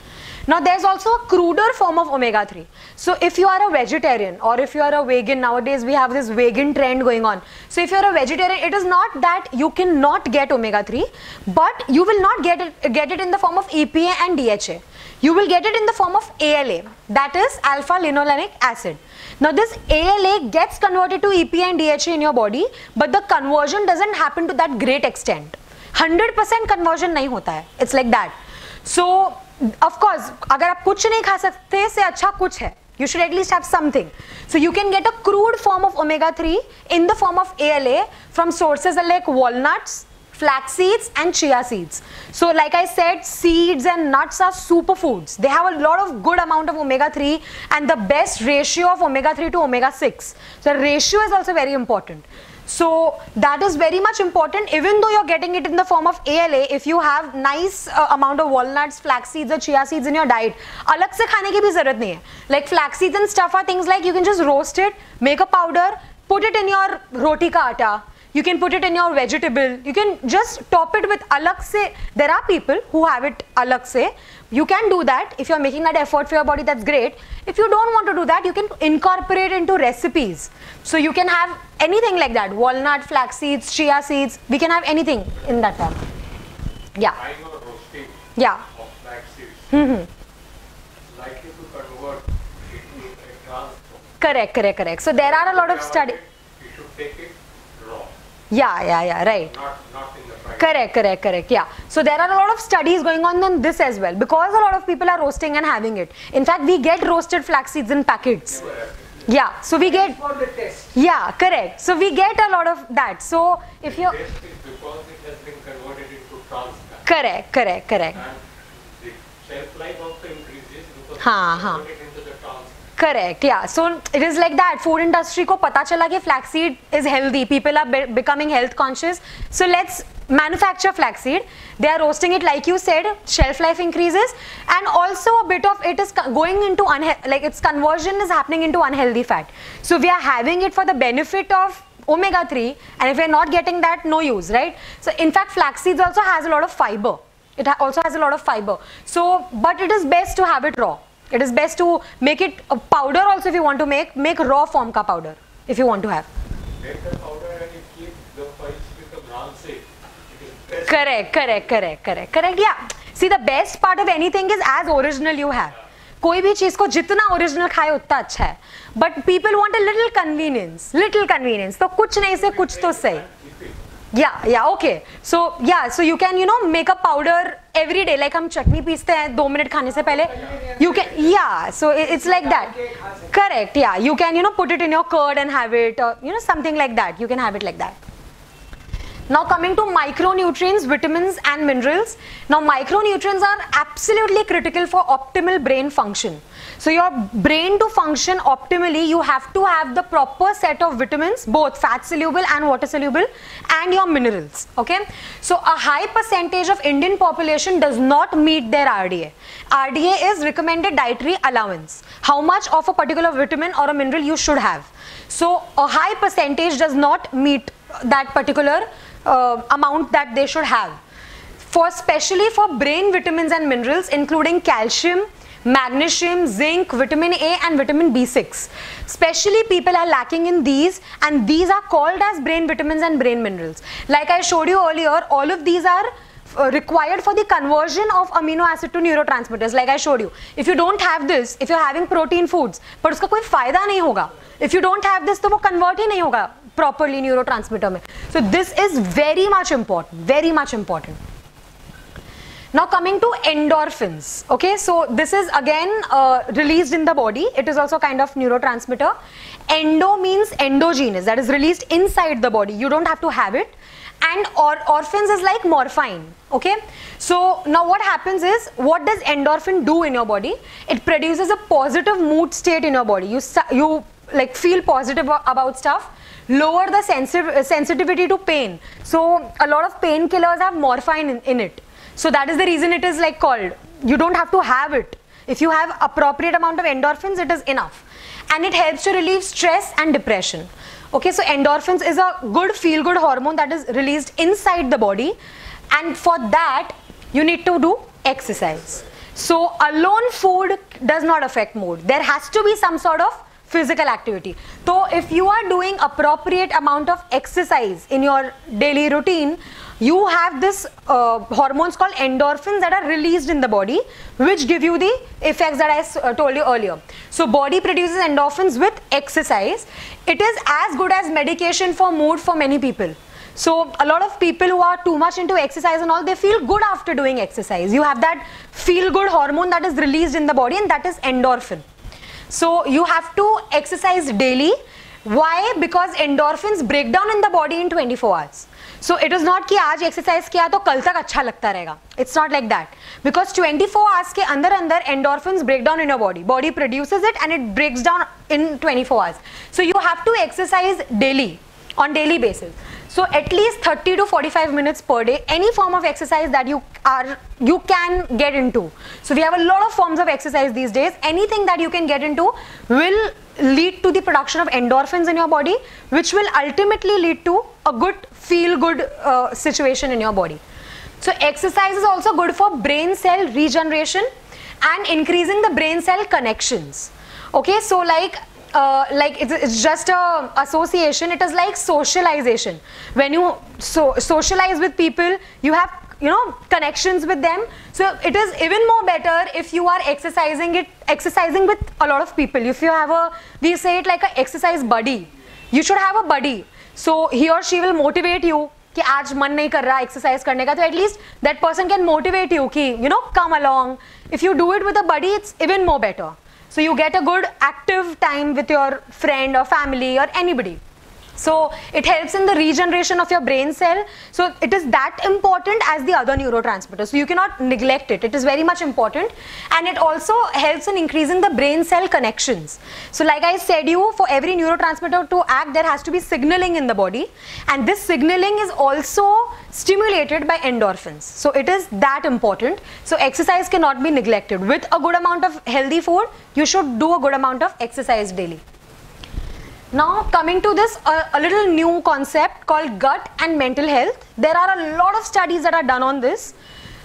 Now there's also a cruder form of omega-3. So if you are a vegetarian or if you are a vegan, nowadays we have this vegan trend going on. So if you are a vegetarian, it is not that you cannot get omega-3, but you will not get it in the form of EPA and DHA. You will get it in the form of ALA, that is alpha linolenic acid. Now this ALA gets converted to EPA and DHA in your body, but the conversion doesn't happen to that great extent. 100% conversion नहीं होता है. It's like that. So of course, अगर आप कुछ नहीं खा सकते से अच्छा कुछ है. You should at least have something. So you can get a crude form of omega-3 in the form of ALA from sources like walnuts, flax seeds and chia seeds. So like I said, seeds and nuts are superfoods. They have a lot of good amount of omega-3 and the best ratio of omega-3 to omega-6. So the ratio is also very important. So that is very much important. Even though you're getting it in the form of ALA, if you have nice amount of walnuts, flax seeds or chia seeds in your diet, अलग से खाने की भी जरूरत नहीं है. Like flax seeds and stuff are things like you can just roast it, make a powder, put it in your roti ka aata. You can put it in your vegetable. You can just top it with alag se. There are people who have it alag se. You can do that. If you are making that effort for your body, that's great. If you don't want to do that, you can incorporate into recipes. So you can have anything like that. Walnut, flax seeds, chia seeds. We can have anything in that form. Yeah. I know roasting Yeah. of flax seeds. Likely to convert into a trans form. Correct. So there are a lot of studies. You should take it raw. Yeah, right. Not in the fry. Correct, yeah. So there are a lot of studies going on this as well, because a lot of people are roasting and having it. In fact, we get roasted flax seeds in packets. Yeah, so we get, For the test. yeah, correct. So we get a lot of that. So if you, Taste is because it has been converted into trans fat. correct. And the shelf life also increases because हाँ, it's हाँ. converted into the trans fat. Correct, yeah. So it is like that. Food industry को पता चला कि flaxseed is healthy. People are becoming health conscious. So let's manufacture flaxseed. They are roasting it, like you said. Shelf life increases, and also a bit of it is going into like its conversion is happening into unhealthy fat. So we are having it for the benefit of omega-3, and if we are not getting that, no use, right? So in fact, flax seeds also has a lot of fiber. It also has a lot of fiber. So, but it is best to have it raw. It is best to make it a powder also. If you want to make raw form ka powder if you want to have. Make the powder and you keep the oils with the brown safe. It is best. Correct, yeah. See, the best part of anything is as original you have. कोई भी चीज को जितना original खाए उतना अच्छा है, but people want a little convenience, तो कुछ नहीं से कुछ तो सही. Yeah, okay. So you can, make a powder every day. Like हम चटनी पीसते हैं 2 मिनट खाने से पहले. You can, so it's like that. Correct, yeah. You can, put it in your curd and have it, or, something like that. You can have it like that. Now coming to micronutrients, vitamins and minerals. Now micronutrients are absolutely critical for optimal brain function. So your brain to function optimally, you have to have the proper set of vitamins, both fat soluble and water soluble, and your minerals. Okay. So a high percentage of Indian population does not meet their RDA. RDA is recommended dietary allowance. How much of a particular vitamin or a mineral you should have. So a high percentage does not meet that particular amount that they should have. Especially for brain vitamins and minerals, including calcium, magnesium, zinc, vitamin A and vitamin B6. Especially people are lacking in these, and these are called as brain vitamins and brain minerals. Like I showed you earlier, all of these are required for the conversion of amino acid to neurotransmitters. Like I showed you, if you don't have this, if you're having protein foods, but uska koi fayda nahi hoga. If you don't have this, to wo convert hi nahi hoga properly neurotransmitter mein. So this is very much important, very much important. Now coming to endorphins, okay, so this is again released in the body. It is also kind of neurotransmitter. Endo means endogenous, that is released inside the body. You don't have to have it. And orphins is like morphine, okay. So now what happens is, what does endorphin do in your body? It produces a positive mood state in your body. You like feel positive about stuff. Lower the sensitivity to pain. So a lot of painkillers have morphine in it. So that is the reason it is like called. You don't have to have it. If you have appropriate amount of endorphins, it is enough. And it helps to relieve stress and depression. Okay, so endorphins is a good feel-good hormone that is released inside the body. And for that, you need to do exercise. So alone food does not affect mood. There has to be some sort of physical activity. So if you are doing appropriate amount of exercise in your daily routine, you have this hormones called endorphins that are released in the body, which give you the effects that I told you earlier. So body produces endorphins with exercise. It is as good as medication for mood for many people. So a lot of people who are too much into exercise and all, they feel good after doing exercise. You have that feel good hormone that is released in the body, and that is endorphin. So you have to exercise daily. Why? Because endorphins break down in the body in 24 hours. So it is not कि आज exercise किया तो कल तक अच्छा लगता रहेगा. It's not like that. Because 24 hours के अंदर endorphins break down in your body. Body produces it and it breaks down in 24 hours. So you have to exercise daily, on daily basis. So at least 30 to 45 minutes per day, any form of exercise that you can get into. So we have a lot of forms of exercise these days. Anything that you can get into will lead to the production of endorphins in your body, which will ultimately lead to a good feel-good situation in your body. So exercise is also good for brain cell regeneration and increasing the brain cell connections. Okay, so like it's just a association. It is like socialization. When you socialize with people, you have connections with them. So it is even more better if you are exercising with a lot of people. If you have we say it like an exercise buddy. You should have a buddy. So he or she will motivate you कि आज मन नहीं कर रहा exercise करने का, तो at least that person can motivate you कि come along. If you do it with a buddy, it's even more better. So you get a good active time with your friend or family or anybody. So it helps in the regeneration of your brain cell. So it is that important as the other neurotransmitters. So you cannot neglect it. It is very much important, and it also helps in increasing the brain cell connections. So like I said for every neurotransmitter to act, there has to be signaling in the body, and this signaling is also stimulated by endorphins. So it is that important. So exercise cannot be neglected. With a good amount of healthy food, you should do a good amount of exercise daily. Now coming to this, a little new concept called gut and mental health. There are a lot of studies that are done on this.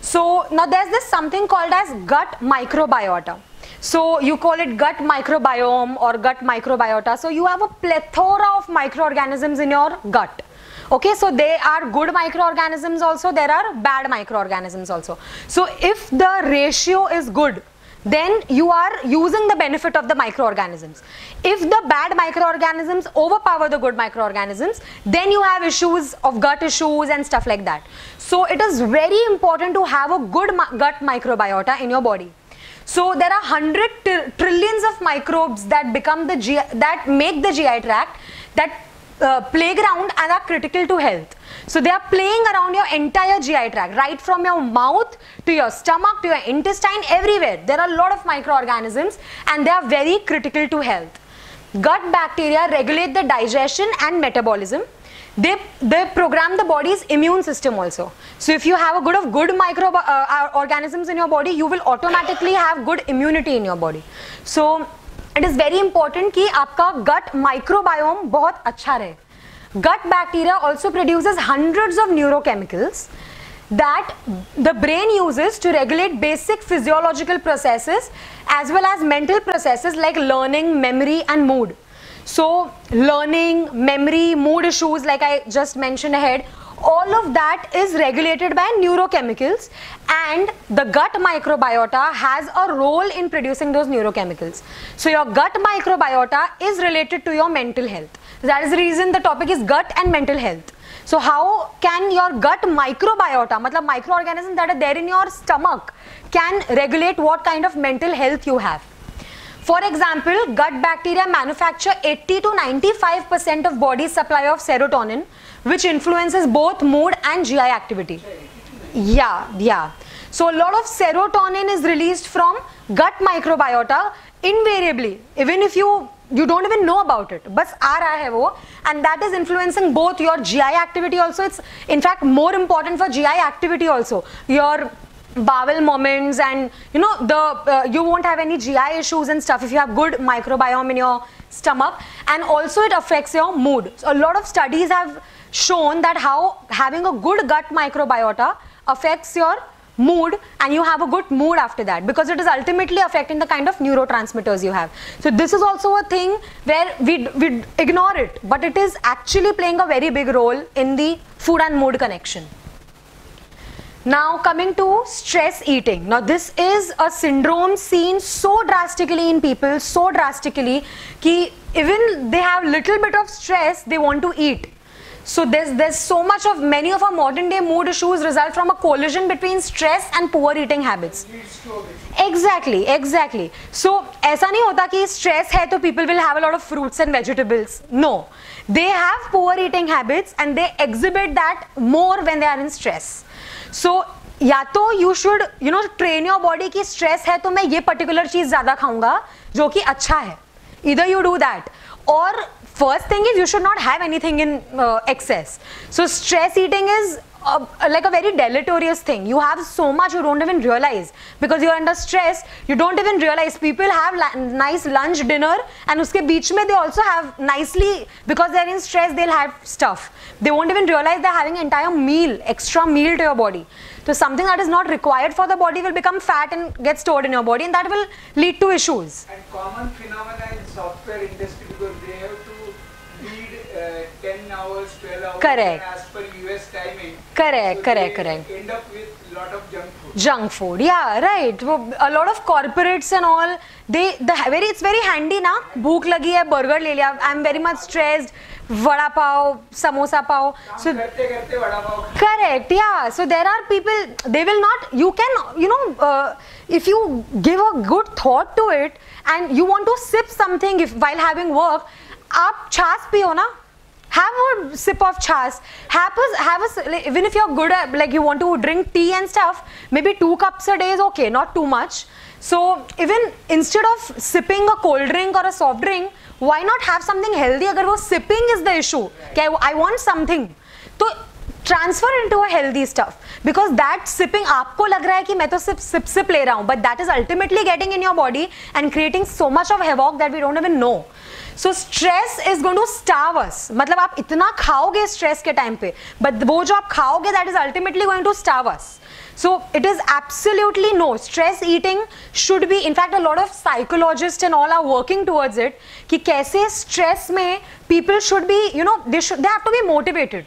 So now there's this something called as gut microbiota. So you call it gut microbiome or gut microbiota. So you have a plethora of microorganisms in your gut. Okay, so there are good microorganisms also, there are bad microorganisms also. So if the ratio is good, then you are using the benefit of the microorganisms. If the bad microorganisms overpower the good microorganisms, then you have issues of gut issues and stuff like that. So it is very important to have a good gut microbiota in your body. So there are 100 trillions of microbes that become the that make the GI tract, that playground, and are critical to health. So they are playing around your entire GI tract, right from your mouth to your stomach to your intestine, everywhere. There are a lot of microorganisms and they are very critical to health. Gut bacteria regulate the digestion and metabolism. They program the body's immune system also. So if you have a good microorganisms in your body, you will automatically have good immunity in your body. So it is very important कि आपका gut microbiome बहुत अच्छा रहे. Gut bacteria also produces hundreds of neurochemicals that the brain uses to regulate basic physiological processes as well as mental processes like learning, memory and mood. So learning, memory, mood issues like I just mentioned ahead, all of that is regulated by neurochemicals, and the gut microbiota has a role in producing those neurochemicals. So your gut microbiota is related to your mental health. That is the reason the topic is gut and mental health. So how can your gut microbiota, matlab microorganisms that are there in your stomach, can regulate what kind of mental health you have? For example, gut bacteria manufacture 80 to 95% of body's supply of serotonin, which influences both mood and GI activity. Yeah. So a lot of serotonin is released from gut microbiota invariably, even if you don't even know about it. Bas aa raha hai wo, and that is influencing both your GI activity also. It's in fact more important for GI activity also. Your bowel movements, and you know you won't have any GI issues and stuff if you have good microbiome in your stomach, and also it affects your mood. So a lot of studies have shown that how having a good gut microbiota affects your mood, and you have a good mood after that, because it is ultimately affecting the kind of neurotransmitters you have. So this is also a thing where we ignore it, but it is actually playing a very big role in the food and mood connection. Now coming to stress eating. Now this is a syndrome seen so drastically in people, so drastically ki even they have little bit of stress, they want to eat. So there's so much of many of our modern day mood issues result from a collision between stress and poor eating habits. Exactly. So ऐसा नहीं होता कि stress है तो people will have a lot of fruits and vegetables. No, they have poor eating habits and they exhibit that more when they are in stress. So या तो you should train your body कि stress है तो मैं ये particular चीज ज़्यादा खाऊंगा जो कि अच्छा है. Either you do that, or first thing is you should not have anything in excess. So stress eating is like a very deleterious thing. You have so much you don't even realize, because you are under stress. You don't even realize. People have nice lunch, dinner, and uske beech mein they also have nicely, because they are in stress, they'll have stuff. They won't even realize they're having an entire meal, extra meal to your body. So something that is not required for the body will become fat and get stored in your body, and that will lead to issues. And common phenomena in software industry, because they have to read 10 hours, 12 hours, correct, as per US timing. Correct, so correct. End up with lot of junk food. Junk food, yeah, right. A lot of corporates and all, it's very handy na. Bhook lagi hai, burger le liya. I'm very much stressed. Vada pav, samosa pav. So karte vada pav. Correct, yeah. So there are people, they will not. You can, if you give a good thought to it, and you want to sip something while having work, aap chas piyo na. Have a sip of chas. Even if you're good at, like you want to drink tea and stuff, maybe 2 cups a day is okay, not too much. So even instead of sipping a cold drink or a soft drink, why not have something healthy? Agar wo sipping is the issue, okay, I want something, to transfer into a healthy stuff, because that sipping aapko lag raha hai ki main to sip le raha hu, but that is ultimately getting in your body and creating so much of havoc that we don't even know. So stress is going to starve us. मतलब आप इतना खाओगे stress के time पे, but वो जो आप खाओगे that is ultimately going to starve us. So it is absolutely no. Stress eating should be, in fact, a lot of psychologists and all are working towards it. कि कैसे stress में people should be, they have to be motivated.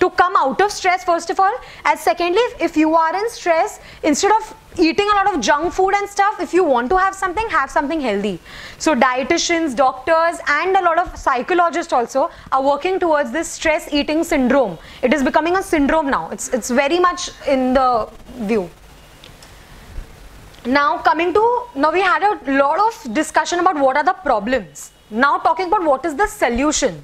to come out of stress first of all, and secondly, if you are in stress, instead of eating a lot of junk food and stuff, if you want to have something healthy. So dietitians, doctors, and a lot of psychologists also are working towards this stress eating syndrome. It is becoming a syndrome now. It's very much in the view. Now we had a lot of discussion about what are the problems. Now talking about what is the solution.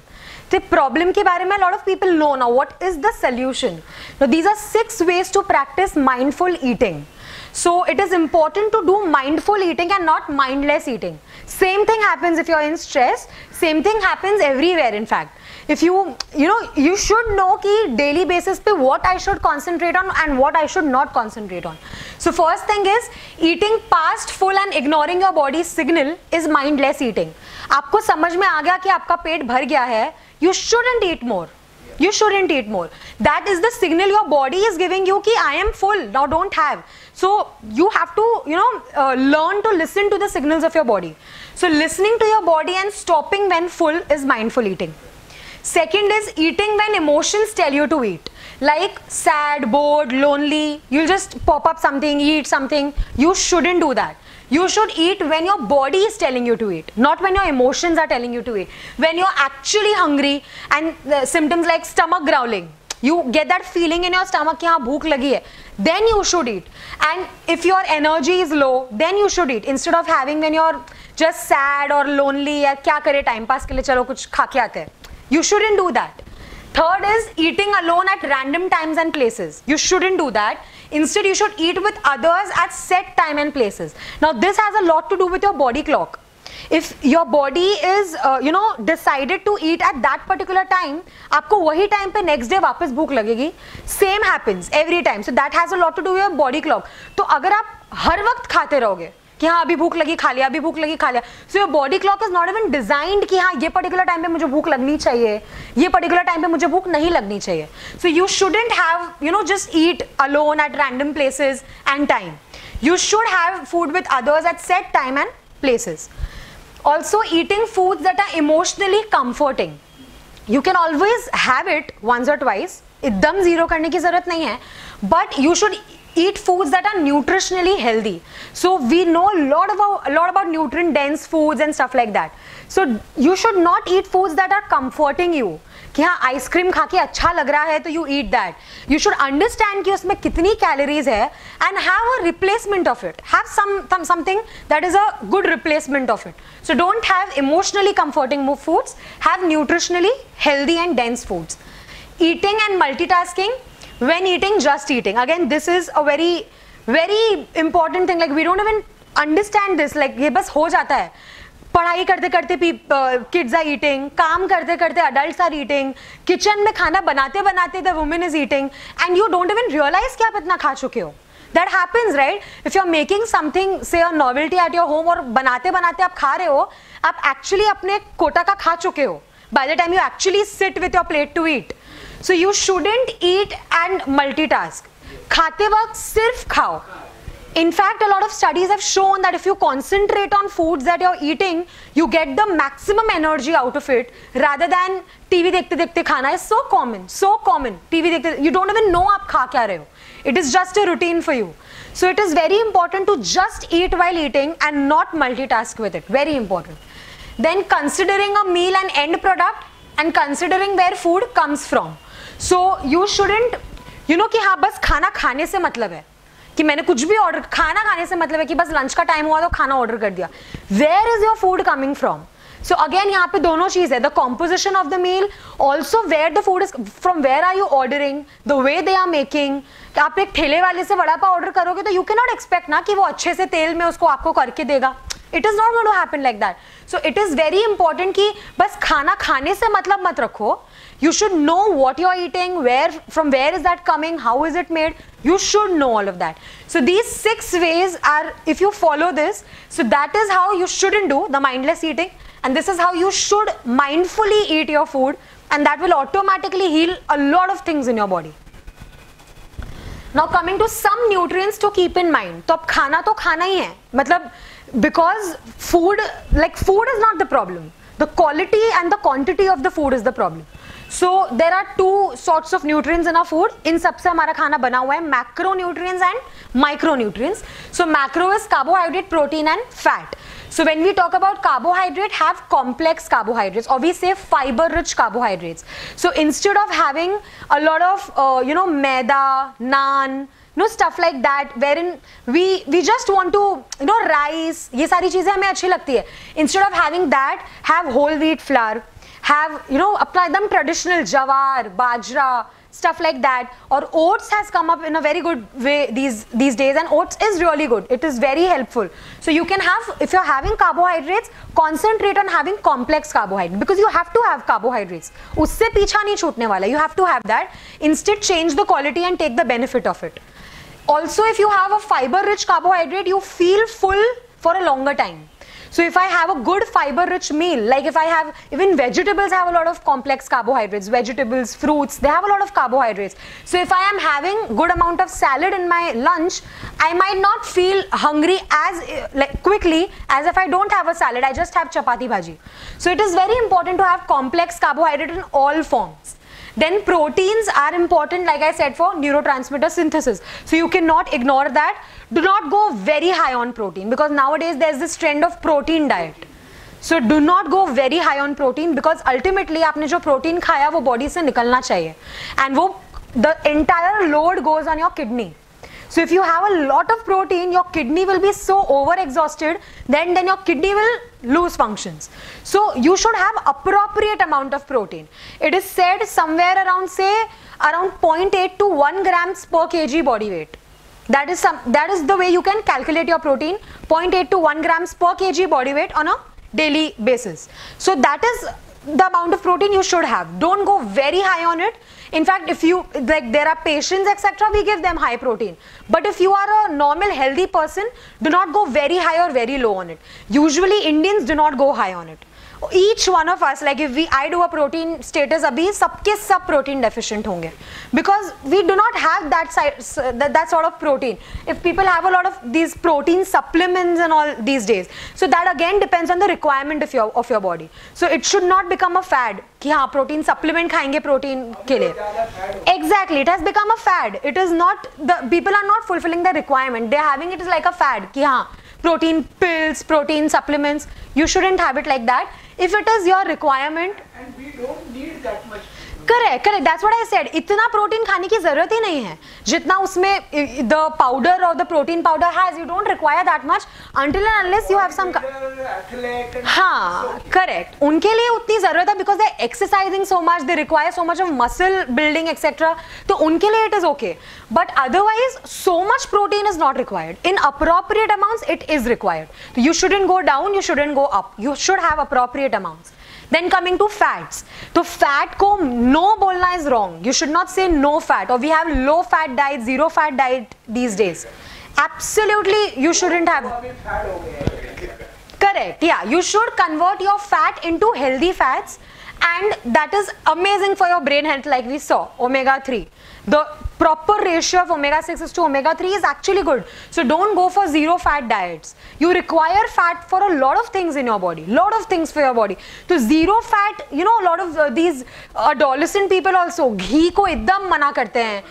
The problem ke bare mein a lot of people know now. What is the solution? Now these are 6 ways to practice mindful eating. So it is important to do mindful eating and not mindless eating. Same thing happens if you are in stress. Same thing happens everywhere in fact. If you should know ki daily basis pe what I should concentrate on and what I should not concentrate on. So first thing is eating past full and ignoring your body's signal is mindless eating. आपको समझ में आ गया कि आपका पेट भर गया है, you shouldn't eat more. You shouldn't eat more. That is the signal your body is giving you ki I am full, now don't have. So you have to learn to listen to the signals of your body. So listening to your body and stopping when full is mindful eating. Second is eating when emotions tell you to eat. Like sad, bored, lonely, you'll just pop up something, eat something. You shouldn't do that. You should eat when your body is telling you to eat, not when your emotions are telling you to eat. When you're actually hungry and symptoms like stomach growling, you get that feeling in your stomach कि हाँ भूख लगी है, then you should eat. And if your energy is low, then you should eat instead of having when you're just sad or lonely या क्या करे time pass के लिए चलो कुछ खा के आते हैं. You shouldn't do that. Third is eating alone at random times and places. You shouldn't do that. Instead, you should eat with others at set time and places. Now, this has a lot to do with your body clock. If your body is, decided to eat at that particular time, आपको वही time पे next day वापस भूख लगेगी. Same happens every time. So that has a lot to do with your body clock. तो अगर आप हर वक्त खाते रहोगे कि हाँ अभी भूख लगी खा लिया, अभी भूख लगी खा लिया, so your body clock is not even designed कि हाँ ये particular time पे मुझे भूख लगनी चाहिए, ये particular time पे मुझे भूख नहीं लगनी चाहिए. So you shouldn't have just eat alone at random places and time. You should have food with others at set time and places. Also eating foods that are emotionally comforting. You can always have it once or twice. एकदम zero करने की जरूरत नहीं है, but you should eat foods that are nutritionally healthy. So we know a lot about nutrient dense foods and stuff like that. So you should not eat foods that are comforting you. कि हाँ ice cream खा के अच्छा लग रहा है तो you eat that. You should understand कि उसमें कितनी calories है and have a replacement of it. Have something that is a good replacement of it. So don't have emotionally comforting foods. Have nutritionally healthy and dense foods. Eating and multitasking. When eating, just eating. Again, this is a very, very important thing. Like we don't even understand this. Like ये बस हो जाता है. पढ़ाई करते करते kids are eating. काम करते करते adults are eating. Kitchen में खाना बनाते बनाते the woman is eating. And you don't even realize कि आप इतना खा चुके हो. That happens, right? If you're making something, say a novelty at your home और बनाते बनाते आप खा रहे हो, आप actually अपने कोटा का खा चुके हो. By the time you actually sit with your plate to eat. So you shouldn't eat and multitask. खाते वक्त सिर्फ खाओ. In fact, a lot of studies have shown that if you concentrate on foods that you're eating, you get the maximum energy out of it rather than TV देखते देखते खाना. Is so common. TV देखते, you don't even know आप खा क्या रहे हो. It is just a routine for you. So it is very important to just eat while eating and not multitask with it. Very important. Then considering a meal an end product and considering where food comes from. So you shouldn't, कि हाँ बस खाना खाने से मतलब है कि मैंने कुछ भी ऑर्डर, खाना खाने से मतलब है कि बस लंच का टाइम हुआ तो खाना ऑर्डर कर दिया. Where is your food coming from? So again यहाँ पे दोनों चीज है, the composition of the meal, also where the food is from, where are you ordering, the way they are making. आप एक ठेले वाले से वड़ा पाव ऑर्डर करोगे तो you cannot expect ना कि वो अच्छे से तेल में उसको आपको करके देगा. It is not going to happen like that. So it is very important कि बस खाना खाने से मतलब मत रखो. You should know what you're eating, from where is that coming, how is it made. You should know all of that. So these 6 ways are, if you follow this, so that is how you shouldn't do the mindless eating, and this is how you should mindfully eat your food, and that will automatically heal a lot of things in your body. Now coming to some nutrients to keep in mind. तो अब खाना तो खाना ही है, मतलब because food is not the problem. The quality and the quantity of the food is the problem. So there are two sorts of nutrients in our food. इन सबसे हमारा खाना बना हुआ है macronutrients and micronutrients. So macro is carbohydrate, protein and fat. So when we talk about carbohydrate, have complex carbohydrates, or we say fiber rich carbohydrates. So instead of having a lot of maida, naan, stuff like that, wherein we just want to rice, ये सारी चीजें हमें अच्छी लगती है. Instead of having that, have whole wheat flour, have अपना एकदम traditional jawar, bajra, stuff like that. Or oats has come up in a very good way these days, and oats is really good. It is very helpful. So you can have, if you're having carbohydrates, concentrate on having complex carbohydrates, because you have to have carbohydrates. उससे पीछा नहीं छूटने वाला. You have to have that. Instead, change the quality and take the benefit of it. Also, if you have a fiber rich carbohydrate, you feel full for a longer time. So if I have a good fiber rich meal, like if I have, even vegetables have a lot of complex carbohydrates, vegetables, fruits, they have a lot of carbohydrates. So if I am having good amount of salad in my lunch, I might not feel hungry as quickly as if I don't have a salad, I just have chapati bhaji. So it is very important to have complex carbohydrate in all forms. Then proteins are important, like I said, for neurotransmitter synthesis. So you cannot ignore that. Do not go very high on protein, because nowadays there's this trend of protein diet. So do not go very high on protein, because ultimately आपने जो protein खाया वो body से निकलना चाहिए, and वो the entire load goes on your kidney. So if you have a lot of protein, your kidney will be so over-exhausted, then your kidney will lose functions. So you should have appropriate amount of protein. It is said somewhere around, say, around 0.8 to 1 grams per kg body weight. That is the way you can calculate your protein, 0.8 to 1 grams per kg body weight on a daily basis. So that is the amount of protein you should have. Don't go very high on it. In fact, if you, like, there are patients, etc., we give them high protein. But if you are a normal healthy person, do not go very high or very low on it. Usually Indians do not go high on it. Each one of us, like if I do a protein status, abhi sabke sab protein deficient honge, because we do not have that sort of protein. If people have a lot of these protein supplements and all these days, so that again depends on the requirement of your body. So it should not become a fad कि हाँ protein supplement खाएंगे protein के लिए. Exactly, it has become a fad. It is not, the people are not fulfilling the requirement. They are having it as like a fad कि हाँ protein pills, protein supplements. You shouldn't have it like that. If it is your requirement, and we don't need that much. Correct. That's what I said. इतना protein खाने की जरूरत ही नहीं है जितना उसमें the powder or the protein powder has. You don't require that much until and unless you have some. हाँ, correct. उनके लिए उतनी जरूरत है because they're exercising so much, they require so much of muscle building, etc. तो उनके लिए it is okay. But otherwise, so much protein is not required. In appropriate amounts, it is required. So you shouldn't go down, you shouldn't go up. You should have appropriate amounts. Then coming to fats, तो fat को no बोलना is wrong. You should not say no fat, or we have low fat diet, zero fat diet these days. Absolutely, you shouldn't have. Correct. Yeah, you should convert your fat into healthy fats, and that is amazing for your brain health, like we saw omega-3. The proper ratio of omega-6 to omega-3 is actually good. So don't go for zero fat diets. You require fat for a lot of things in your body, lot of things for your body. So zero fat, a lot of these adolescent people also ghee ko ekdam mana karte hain.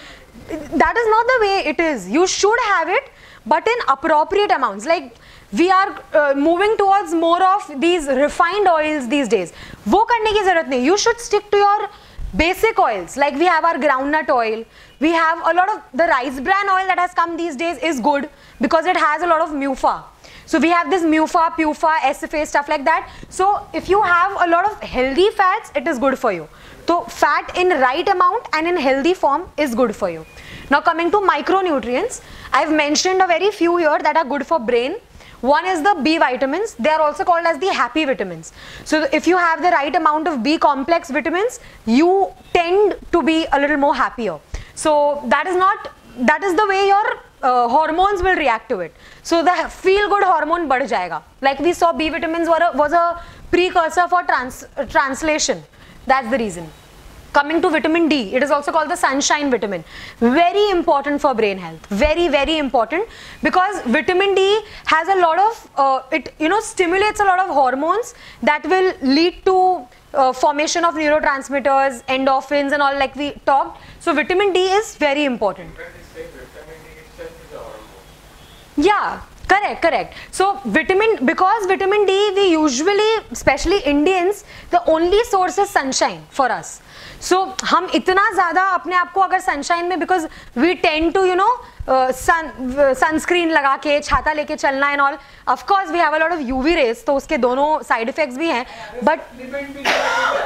That is not the way it is. You should have it, but in appropriate amounts. Like we are moving towards more of these refined oils these days. वो करने की जरूरत नहीं. You should stick to your basic oils. Like we have our groundnut oil. We have a lot of the rice bran oil that has come these days is good because it has a lot of MUFA. So we have this MUFA, PUFA, SFA, stuff like that. So if you have a lot of healthy fats, it is good for you. So fat in right amount and in healthy form is good for you. Now coming to micronutrients, I've mentioned a very few here that are good for brain. One is the B vitamins. They are also called as the happy vitamins. So if you have the right amount of B complex vitamins, you tend to be a little more happier. So that is the way your hormones will react to it. So the feel good hormone बढ़ जाएगा. Like we saw, B vitamins was a precursor for translation. That's the reason. Coming to vitamin D, it is also called the sunshine vitamin. Very important for brain health. Very, very important, because vitamin D has a lot of, it stimulates a lot of hormones that will lead to formation of neurotransmitters, endorphins and all, like we talked. So vitamin D is very important. When they say vitamin D itself is a hormone. Yeah, correct. So because vitamin D, we usually, especially Indians, the only source is sunshine for us. So हम इतना ज़्यादा अपने आप को अगर sunshine में, because we tend to sunscreen लगा के छाता लेके चलना and all. Of course we have a lot of UV rays, तो उसके दोनों side effects भी हैं. But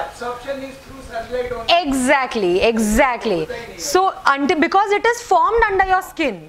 absorption is through sunlight only. Exactly. So because it is formed under your skin.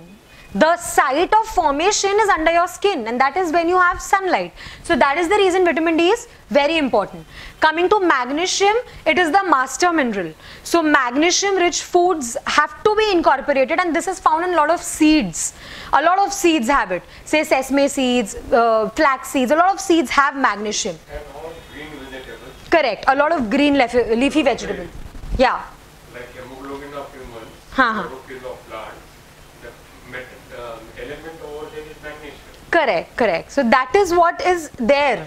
The site of formation is under your skin, and that is when you have sunlight. So that is the reason vitamin D is very important. Coming to magnesium, it is the master mineral. So magnesium rich foods have to be incorporated, and this is found in a lot of seeds. A lot of seeds have it. Say sesame seeds, flax seeds, a lot of seeds have magnesium. And all green vegetables. Correct, a lot of green leafy vegetables. Yeah. Like hemoglobin of humans, Uh-huh. chlorophyll of plants. The element over there is magnesium. Correct. So that is what is there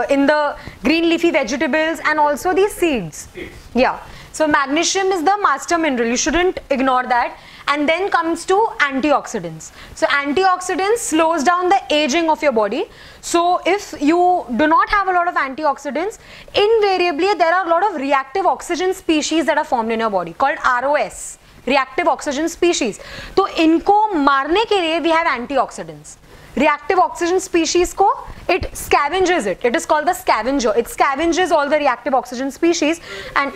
in the green leafy vegetables and also these seeds. Yeah. So magnesium is the master mineral. You shouldn't ignore that. And then comes to antioxidants. So antioxidants slows down the aging of your body. So if you do not have a lot of antioxidants, invariably there are a lot of reactive oxygen species that are formed in your body called ROS. Reactive oxygen species. तो इनको मारने के लिए we have antioxidants. Reactive oxygen species को, it scavenges it. It is called the scavenger. It scavenges all the reactive oxygen species and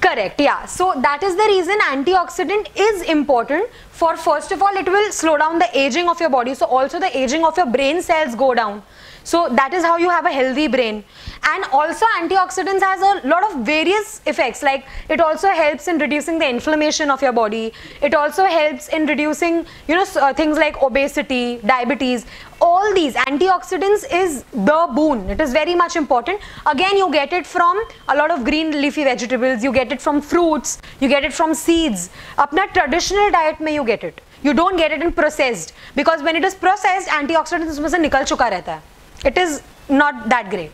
correct, yeah. So that is the reason antioxidant is important. For first of all, it will slow down the aging of your body. So also the aging of your brain cells go down. So that is how you have a healthy brain. And also antioxidants has a lot of various effects, like it also helps in reducing the inflammation of your body. It also helps in reducing, things like obesity, diabetes. All these antioxidants is the boon. It is very much important. Again, you get it from a lot of green leafy vegetables. You get it from fruits. You get it from seeds. Apna traditional diet mein you get it. You don't get it in processed, because when it is processed, antioxidants उसमें से निकल चुका रहता है. It is not that great.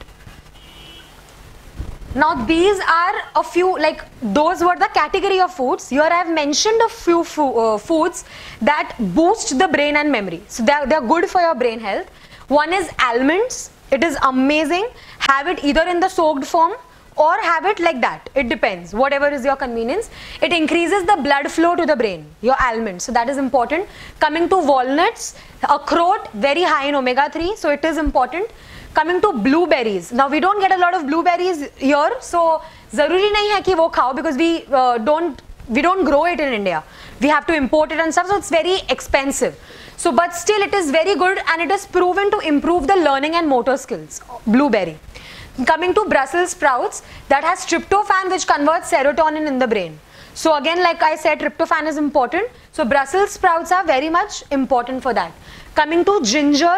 Now these are a few, like those were the category of foods. Here I have mentioned a few foods that boost the brain and memory. So they are good for your brain health. One is almonds. It is amazing. Have it either in the soaked form or have it like that. It depends, whatever is your convenience. It increases the blood flow to the brain, your almonds. So that is important. Coming to walnuts, akhrot, very high in omega-3, so it is important. Coming to blueberries. Now we don't get a lot of blueberries here, so zaruri nahi hai ki wo khao, because we don't grow it in India. We have to import it and stuff, so it's very expensive. So but still it is very good, and it is proven to improve the learning and motor skills, blueberry. Coming to Brussels sprouts, that has tryptophan, which converts serotonin in the brain. So again, like I said, tryptophan is important. So Brussels sprouts are very much important for that. Coming to ginger,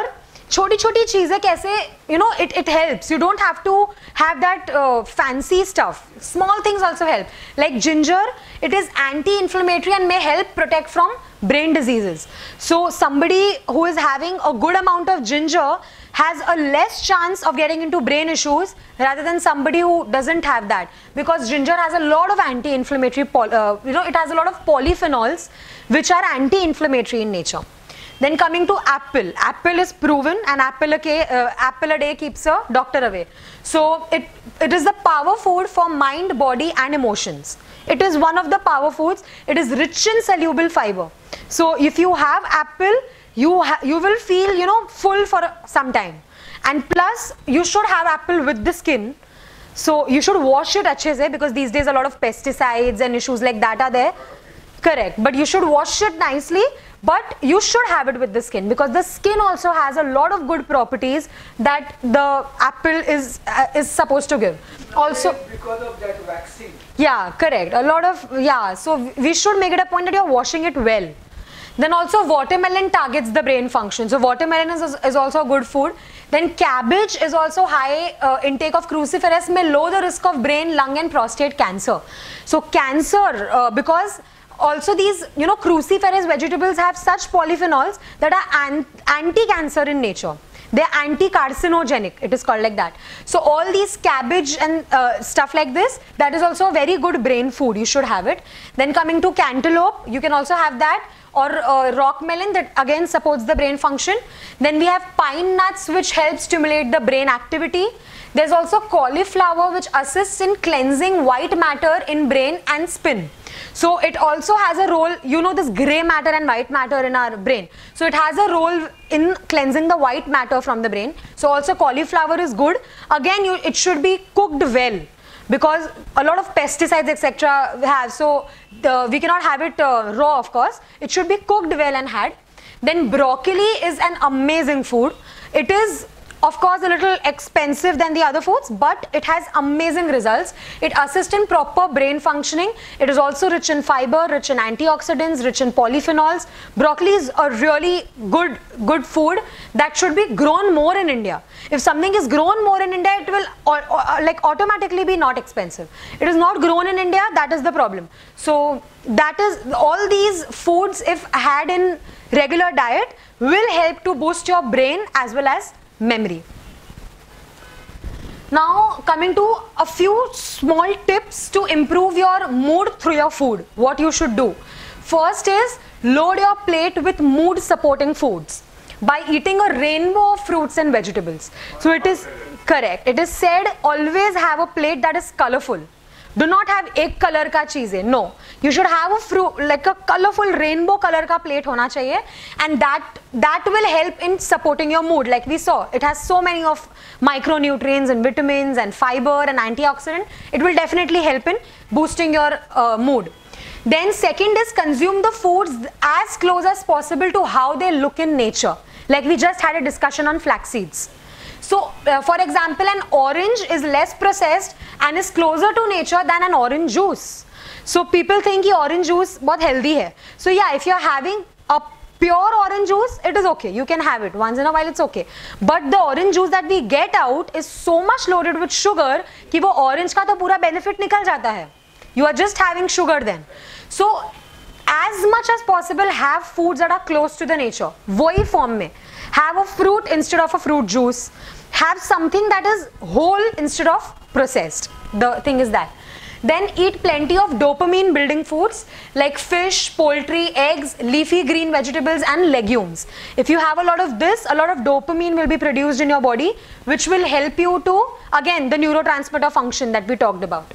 छोटी-छोटी चीजें कैसे, it helps. You don't have to have that fancy stuff. Small things also help. Like ginger, it is anti-inflammatory and may help protect from brain diseases. So somebody who is having a good amount of ginger has a less chance of getting into brain issues rather than somebody who doesn't have that, because ginger has a lot of anti-inflammatory, it has a lot of polyphenols which are anti-inflammatory in nature. Then coming to apple. Apple is proven, and apple a day keeps a doctor away. So it is the power food for mind, body and emotions. It is one of the power foods. It is rich in soluble fiber. So if you have apple, you will feel full for some time. And plus you should have apple with the skin. So you should wash it अच्छे से, because these days a lot of pesticides and issues like that are there. Correct. But you should wash it nicely. But you should have it with the skin, because the skin also has a lot of good properties that the apple is supposed to give. Also, because of that vaccine. Yeah, correct. A lot of, yeah. So we should make it a point that you're washing it well. Then also watermelon targets the brain function. So watermelon is also a good food. Then cabbage is also high intake of cruciferous, may lower the risk of brain, lung and prostate cancer. So cancer, because also these cruciferous vegetables have such polyphenols that are anti-cancer in nature. They're anti-carcinogenic, it is called like that. So all these cabbage and stuff like this, that is also a very good brain food, you should have it. Then coming to cantaloupe, you can also have that, or rock melon, that again supports the brain function. Then we have pine nuts, which help stimulate the brain activity. There's also cauliflower, which assists in cleansing white matter in brain and spin. So it also has a role, you know, this gray matter and white matter in our brain. So it has a role in cleansing the white matter from the brain. So also cauliflower is good. Again, it should be cooked well, because a lot of pesticides etc. we have. So we cannot have it raw, of course. It should be cooked well and had. Then broccoli is an amazing food. It is, of course, a little expensive than the other foods, but it has amazing results. It assists in proper brain functioning. It is also rich in fiber, rich in antioxidants, rich in polyphenols. Broccoli is a really good food that should be grown more in India. If something is grown more in India, it will like automatically be not expensive. It is not grown in India, that is the problem. So that is, all these foods, if had in regular diet, will help to boost your brain as well as memory. Now coming to a few small tips to improve your mood through your food, what you should do. First is load your plate with mood supporting foods by eating a rainbow of fruits and vegetables. So it is correct, it is said always have a plate that is colorful. Do not have ek color ka cheeze. No, you should have a fruit like a colorful rainbow color ka plate hona chahiye, and that will help in supporting your mood. Like we saw, it has so many of micronutrients and vitamins and fiber and antioxidant. It will definitely help in boosting your mood. Then second is consume the foods as close as possible to how they look in nature. Like we just had a discussion on flax seeds. So for example, an orange is less processed and is closer to nature than an orange juice. So people think that orange juice बहुत healthy है. So yeah, if you're having a pure orange juice, it is okay. You can have it once in a while, it's okay. But the orange juice that we get out is so much loaded with sugar कि वो orange का तो पूरा benefit निकल जाता है. You are just having sugar then. So as much as possible, have foods that are close to the nature. वही form में. Have a fruit instead of a fruit juice. Have something that is whole instead of processed. The thing is that. Then eat plenty of dopamine building foods like fish, poultry, eggs, leafy green vegetables and legumes. If you have a lot of this, a lot of dopamine will be produced in your body, which will help you to, again, the neurotransmitter function that we talked about.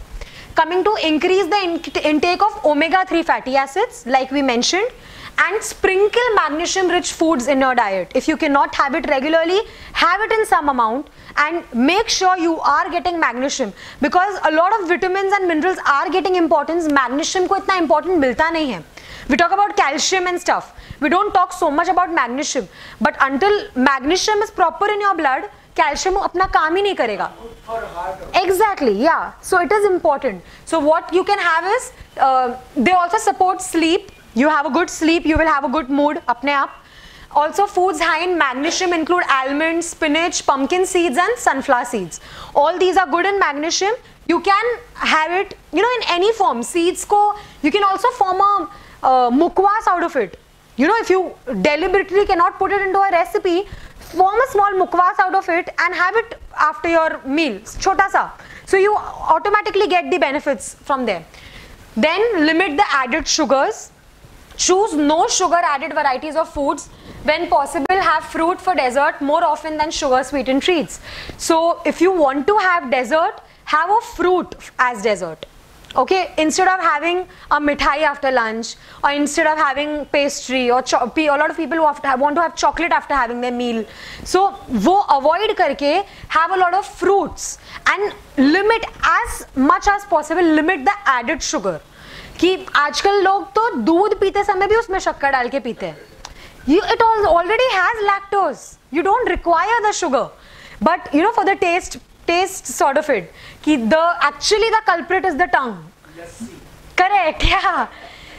Coming to increase the intake of omega-3 fatty acids, like we mentioned, and sprinkle magnesium-rich foods in your diet. If you cannot have it regularly, have it in some amount and make sure you are getting magnesium, because a lot of vitamins and minerals are getting importance. Magnesium को इतना important मिलता नहीं है. We talk about calcium and stuff. We don't talk so much about magnesium. But until magnesium is proper in your blood, calcium अपना काम ही नहीं करेगा. Exactly, yeah. So it is important. So what you can have is, they also support sleep. You have a good sleep, you will have a good mood apne aap. Also foods high in magnesium include almonds, spinach, pumpkin seeds and sunflower seeds. All these are good in magnesium. You can have it, you know, in any form. Seeds ko, you can also form a mukwas out of it. You know, if you deliberately cannot put it into a recipe, form a small mukwas out of it and have it after your meal, chota sa. So you automatically get the benefits from there. Then limit the added sugars. Choose no sugar added varieties of foods. When possible, have fruit for dessert more often than sugar sweetened treats. So if you want to have dessert, have a fruit as dessert. Okay, instead of having a mithai after lunch, or instead of having pastry, or a lot of people who want to have chocolate after having their meal. So wo avoid karke, have a lot of fruits and limit as much as possible, limit the added sugar. कि आजकल लोग तो दूध पीते समय भी उसमें शक्कर डाल के पीते हैं. It already has lactose. You don't require the sugar, but you know, for the taste sort of it. कि actually the culprit is the tongue. Yes. Correct. Yeah.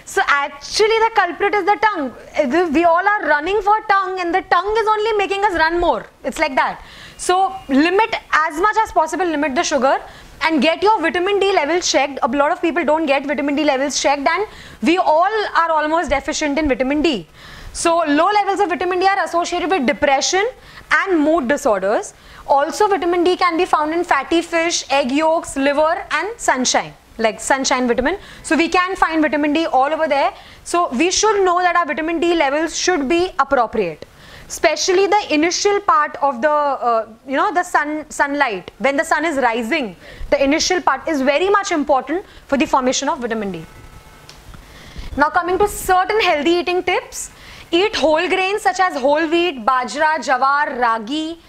So actually the culprit is the tongue. We all are running for tongue, and the tongue is only making us run more. It's like that. So limit as much as possible. Limit the sugar. And get your vitamin D levels checked. A lot of people don't get vitamin D levels checked, and we all are almost deficient in vitamin D. So low levels of vitamin D are associated with depression and mood disorders. Also vitamin D can be found in fatty fish, egg yolks, liver and sunshine, like sunshine vitamin. So we can find vitamin D all over there. So we should know that our vitamin D levels should be appropriate. Especially the initial part of the, the sunlight, when the sun is rising, the initial part is very much important for the formation of vitamin D. Now coming to certain healthy eating tips, eat whole grains such as whole wheat, bajra, jawar, ragi.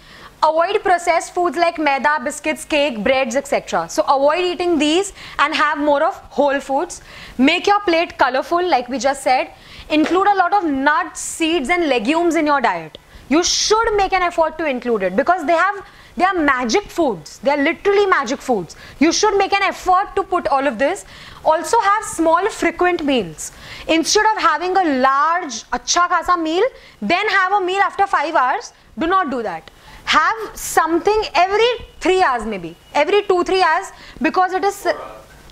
Avoid processed foods like maida, biscuits, cake, breads, etc. So avoid eating these and have more of whole foods. Make your plate colorful like we just said. Include a lot of nuts, seeds and legumes in your diet. You should make an effort to include it because they are magic foods. They are literally magic foods. You should make an effort to put all of this. Also have small frequent meals. Instead of having a large acha khasa meal, then have a meal after 5 hours. Do not do that. Have something every 3 hours maybe. Every 2-3 hours because it is...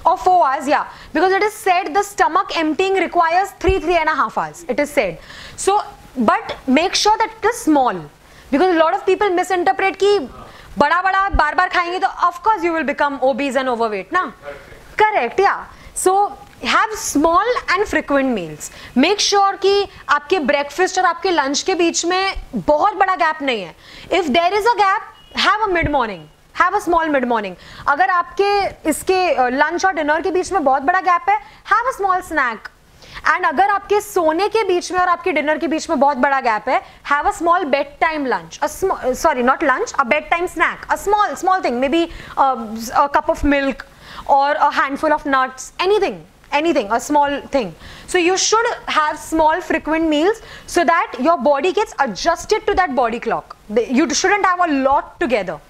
or 4 hours, yeah, because it is said the stomach emptying requires 3.5 hours, it is said. So but make sure that it is small, because a lot of people misinterpret ki bada bar bar khayenge to of course you will become obese and overweight na. Correct, yeah. So have small and frequent meals. Make sure कि आपके breakfast और आपके lunch के बीच में बहुत बड़ा gap नहीं है. If there is a gap, have a mid morning. Have a small mid morning. अगर आपके इसके lunch और dinner के बीच में बहुत बड़ा gap है, have a small snack. And अगर आपके सोने के बीच में और आपके dinner के बीच में बहुत बड़ा gap है, have a small bedtime lunch. Sorry, not lunch, a bedtime snack. A small thing, maybe a cup of milk or a handful of nuts. Anything, a small thing. So you should have small frequent meals so that your body gets adjusted to that body clock. You shouldn't have a lot together.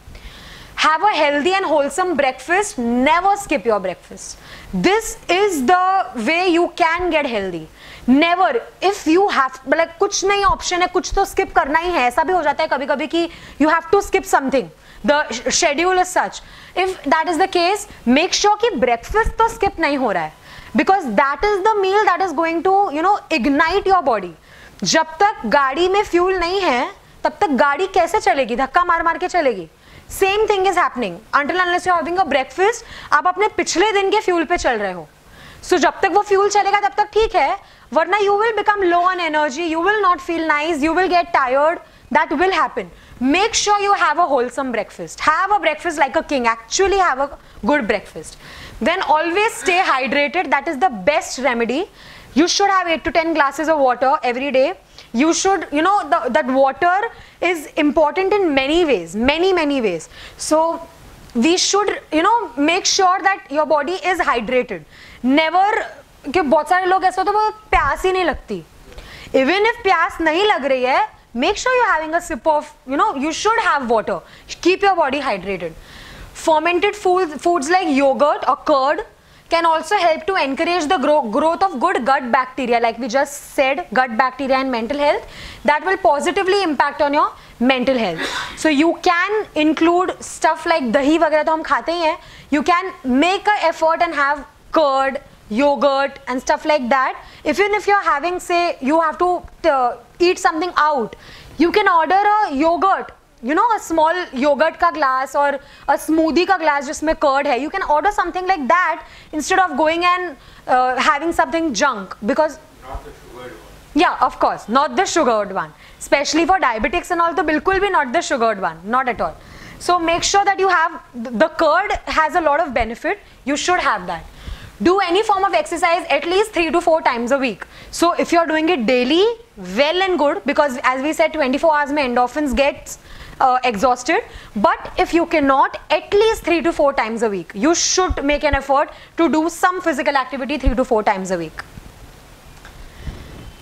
Have a healthy and wholesome breakfast. Never skip your breakfast. This is the way you can get healthy. Never. If you have, like कुछ नहीं option है, कुछ तो skip करना ही है. ऐसा भी हो जाता है कभी-कभी कि you have to skip something. The schedule is such. If that is the case, make sure कि breakfast तो skip नहीं हो रहा है. Because that is the meal that is going to, ignite your body. जब तक गाड़ी में fuel नहीं है, तब तक गाड़ी कैसे चलेगी? धक्का मार मार के चलेगी. Same thing is happening. Until unless you are having a breakfast, आप अपने पिछले दिन के fuel पे चल रहे हो. So जब तक वो fuel चलेगा तब तक ठीक है. वरना you will become low on energy. You will not feel nice. You will get tired. That will happen. Make sure you have a wholesome breakfast. Have a breakfast like a king. Actually have a good breakfast. Then always stay hydrated. That is the best remedy. You should have 8 to 10 glasses of water every day. You should, that water is important in many ways, many ways. So we should, make sure that your body is hydrated. Never, कि बहुत सारे लोग ऐसे होते हैं वो प्यास ही नहीं लगती. Even if प्यास नहीं लग रही है, make sure you're having a sip of, you should have water. Keep your body hydrated. Fermented foods like yogurt or curd can also help to encourage the growth of good gut bacteria, like we just said, gut bacteria and mental health. That will positively impact on your mental health. So you can include stuff like dahi वगैरह तो हम खाते ही हैं. You can make an effort and have curd, yogurt and stuff like that. Even if you're having, say, you have to eat something out, you can order a yogurt. A small yogurt ka glass or a smoothie ka glass जिसमें curd है. You can order something like that instead of going and having something junk, because Not the sugared one. Yeah, of course, not the sugared one. Especially for diabetics and all, तो बिल्कुल भी not the sugared one, not at all. So make sure that you have, the curd has a lot of benefit. You should have that. Do any form of exercise at least 3 to 4 times a week. So if you're doing it daily, well and good, because as we said, 24 hours mein endorphins gets exhausted. But if you cannot, at least 3 to 4 times a week. You should make an effort to do some physical activity 3 to 4 times a week.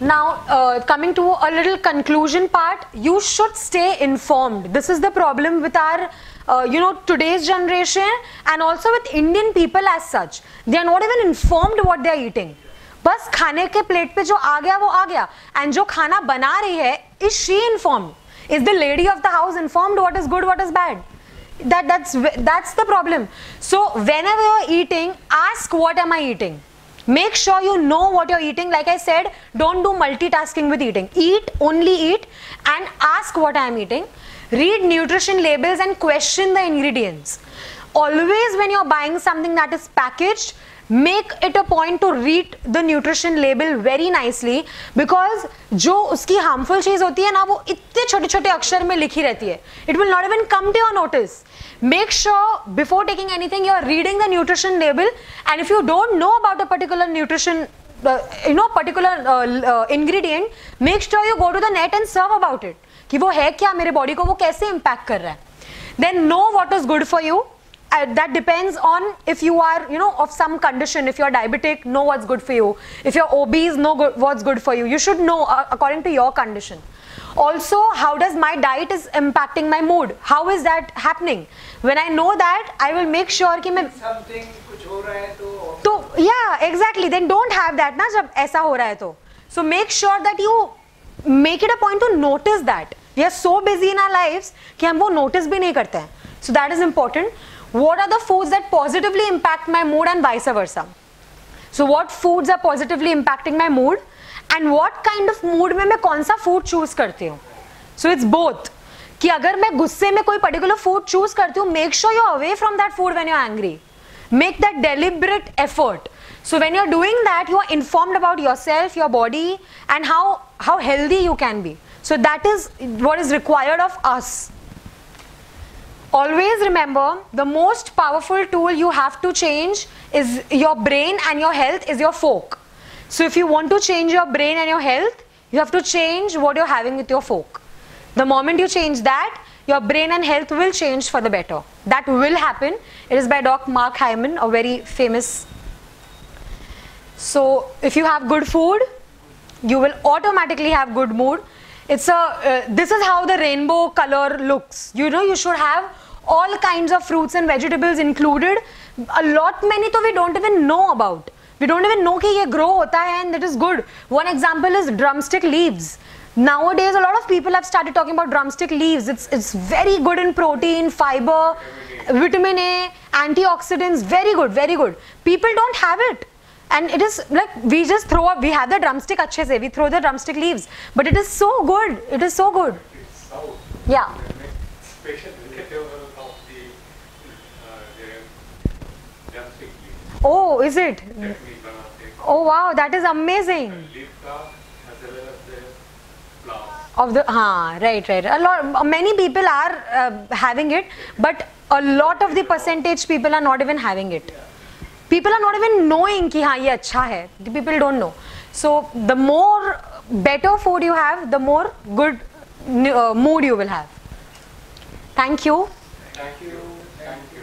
Now coming to a little conclusion part, you should stay informed. This is the problem with our today's generation and also with Indian people as such. They are not even informed what they are eating. बस खाने के plate पे जो आ गया वो आ गया. And जो खाना बना रही है, is she informed? Is the lady of the house informed what is good, what is bad? That's the problem. So whenever you are eating, ask what am I eating? Make sure you know what you're eating. Like I said, don't do multitasking with eating. Eat, only eat, and ask what I am eating. Read nutrition labels and question the ingredients. Always when you're buying something that is packaged, make it a point to read the nutrition label very nicely, because जो उसकी harmful चीज होती है ना, वो इतने छोटे-छोटे अक्षर में लिखी रहती है. It will not even come to your notice. Make sure before taking anything you are reading the nutrition label, and if you don't know about a particular nutrition ingredient, make sure you go to the net and search about it कि वो है क्या, मेरे body को वो कैसे impact कर रहा है. Then know what is good for you. That depends on if you are, of some condition. If you are diabetic, know what's good for you. If you're obese, know what's good for you. You should know according to your condition. Also, how does my diet is impacting my mood? How is that happening? When I know that, I will make sure कि मैं something कुछ हो रहा है तो yeah, exactly. Then don't have that ना जब ऐसा हो रहा है तो. So make sure that you make it a point to notice that. We are so busy in our lives कि हम वो notice भी नहीं करते हैं. So that is important. What are the foods that positively impact my mood and vice versa? So what foods are positively impacting my mood, and what kind of mood में मैं कौन सा food choose करती हूँ? So it's both. कि अगर मैं गुस्से में कोई particular food choose करती हूँ, make sure you're away from that food when you're angry. Make that deliberate effort. So when you're doing that, you are informed about yourself, your body, and how healthy you can be. So that is what is required of us. Always remember, the most powerful tool you have to change is your brain, and your health is your fork. So if you want to change your brain and your health, you have to change what you're having with your fork. The moment you change that, your brain and health will change for the better. That will happen. It is by Dr. Mark Hyman, a very famous. So if you have good food, you will automatically have good mood. It's this is how the rainbow color looks. You should have all kinds of fruits and vegetables included. A lot many तो we don't even know about. We don't even know कि ये grow होता है, and that is good. One example is drumstick leaves. Nowadays, a lot of people have started talking about drumstick leaves. It's very good in protein, fiber, vitamin A, antioxidants. Very good, very good. People don't have it. And it is like we just throw up. We have the drumstick अच्छे से. We throw the drumstick leaves, but it is so good. It is so good. Yeah. Special vegetable of the drumstick leaves. Oh, is it? Oh wow, that is amazing. Leaf flower as well as the flower. Of the right. Many people are having it, but a lot of the percentage people are not even having it. People are not even knowing कि हाँ ये अच्छा है. The people don't know. So the more better food you have, the more good mood you will have. Thank you. Thank you. Thank you.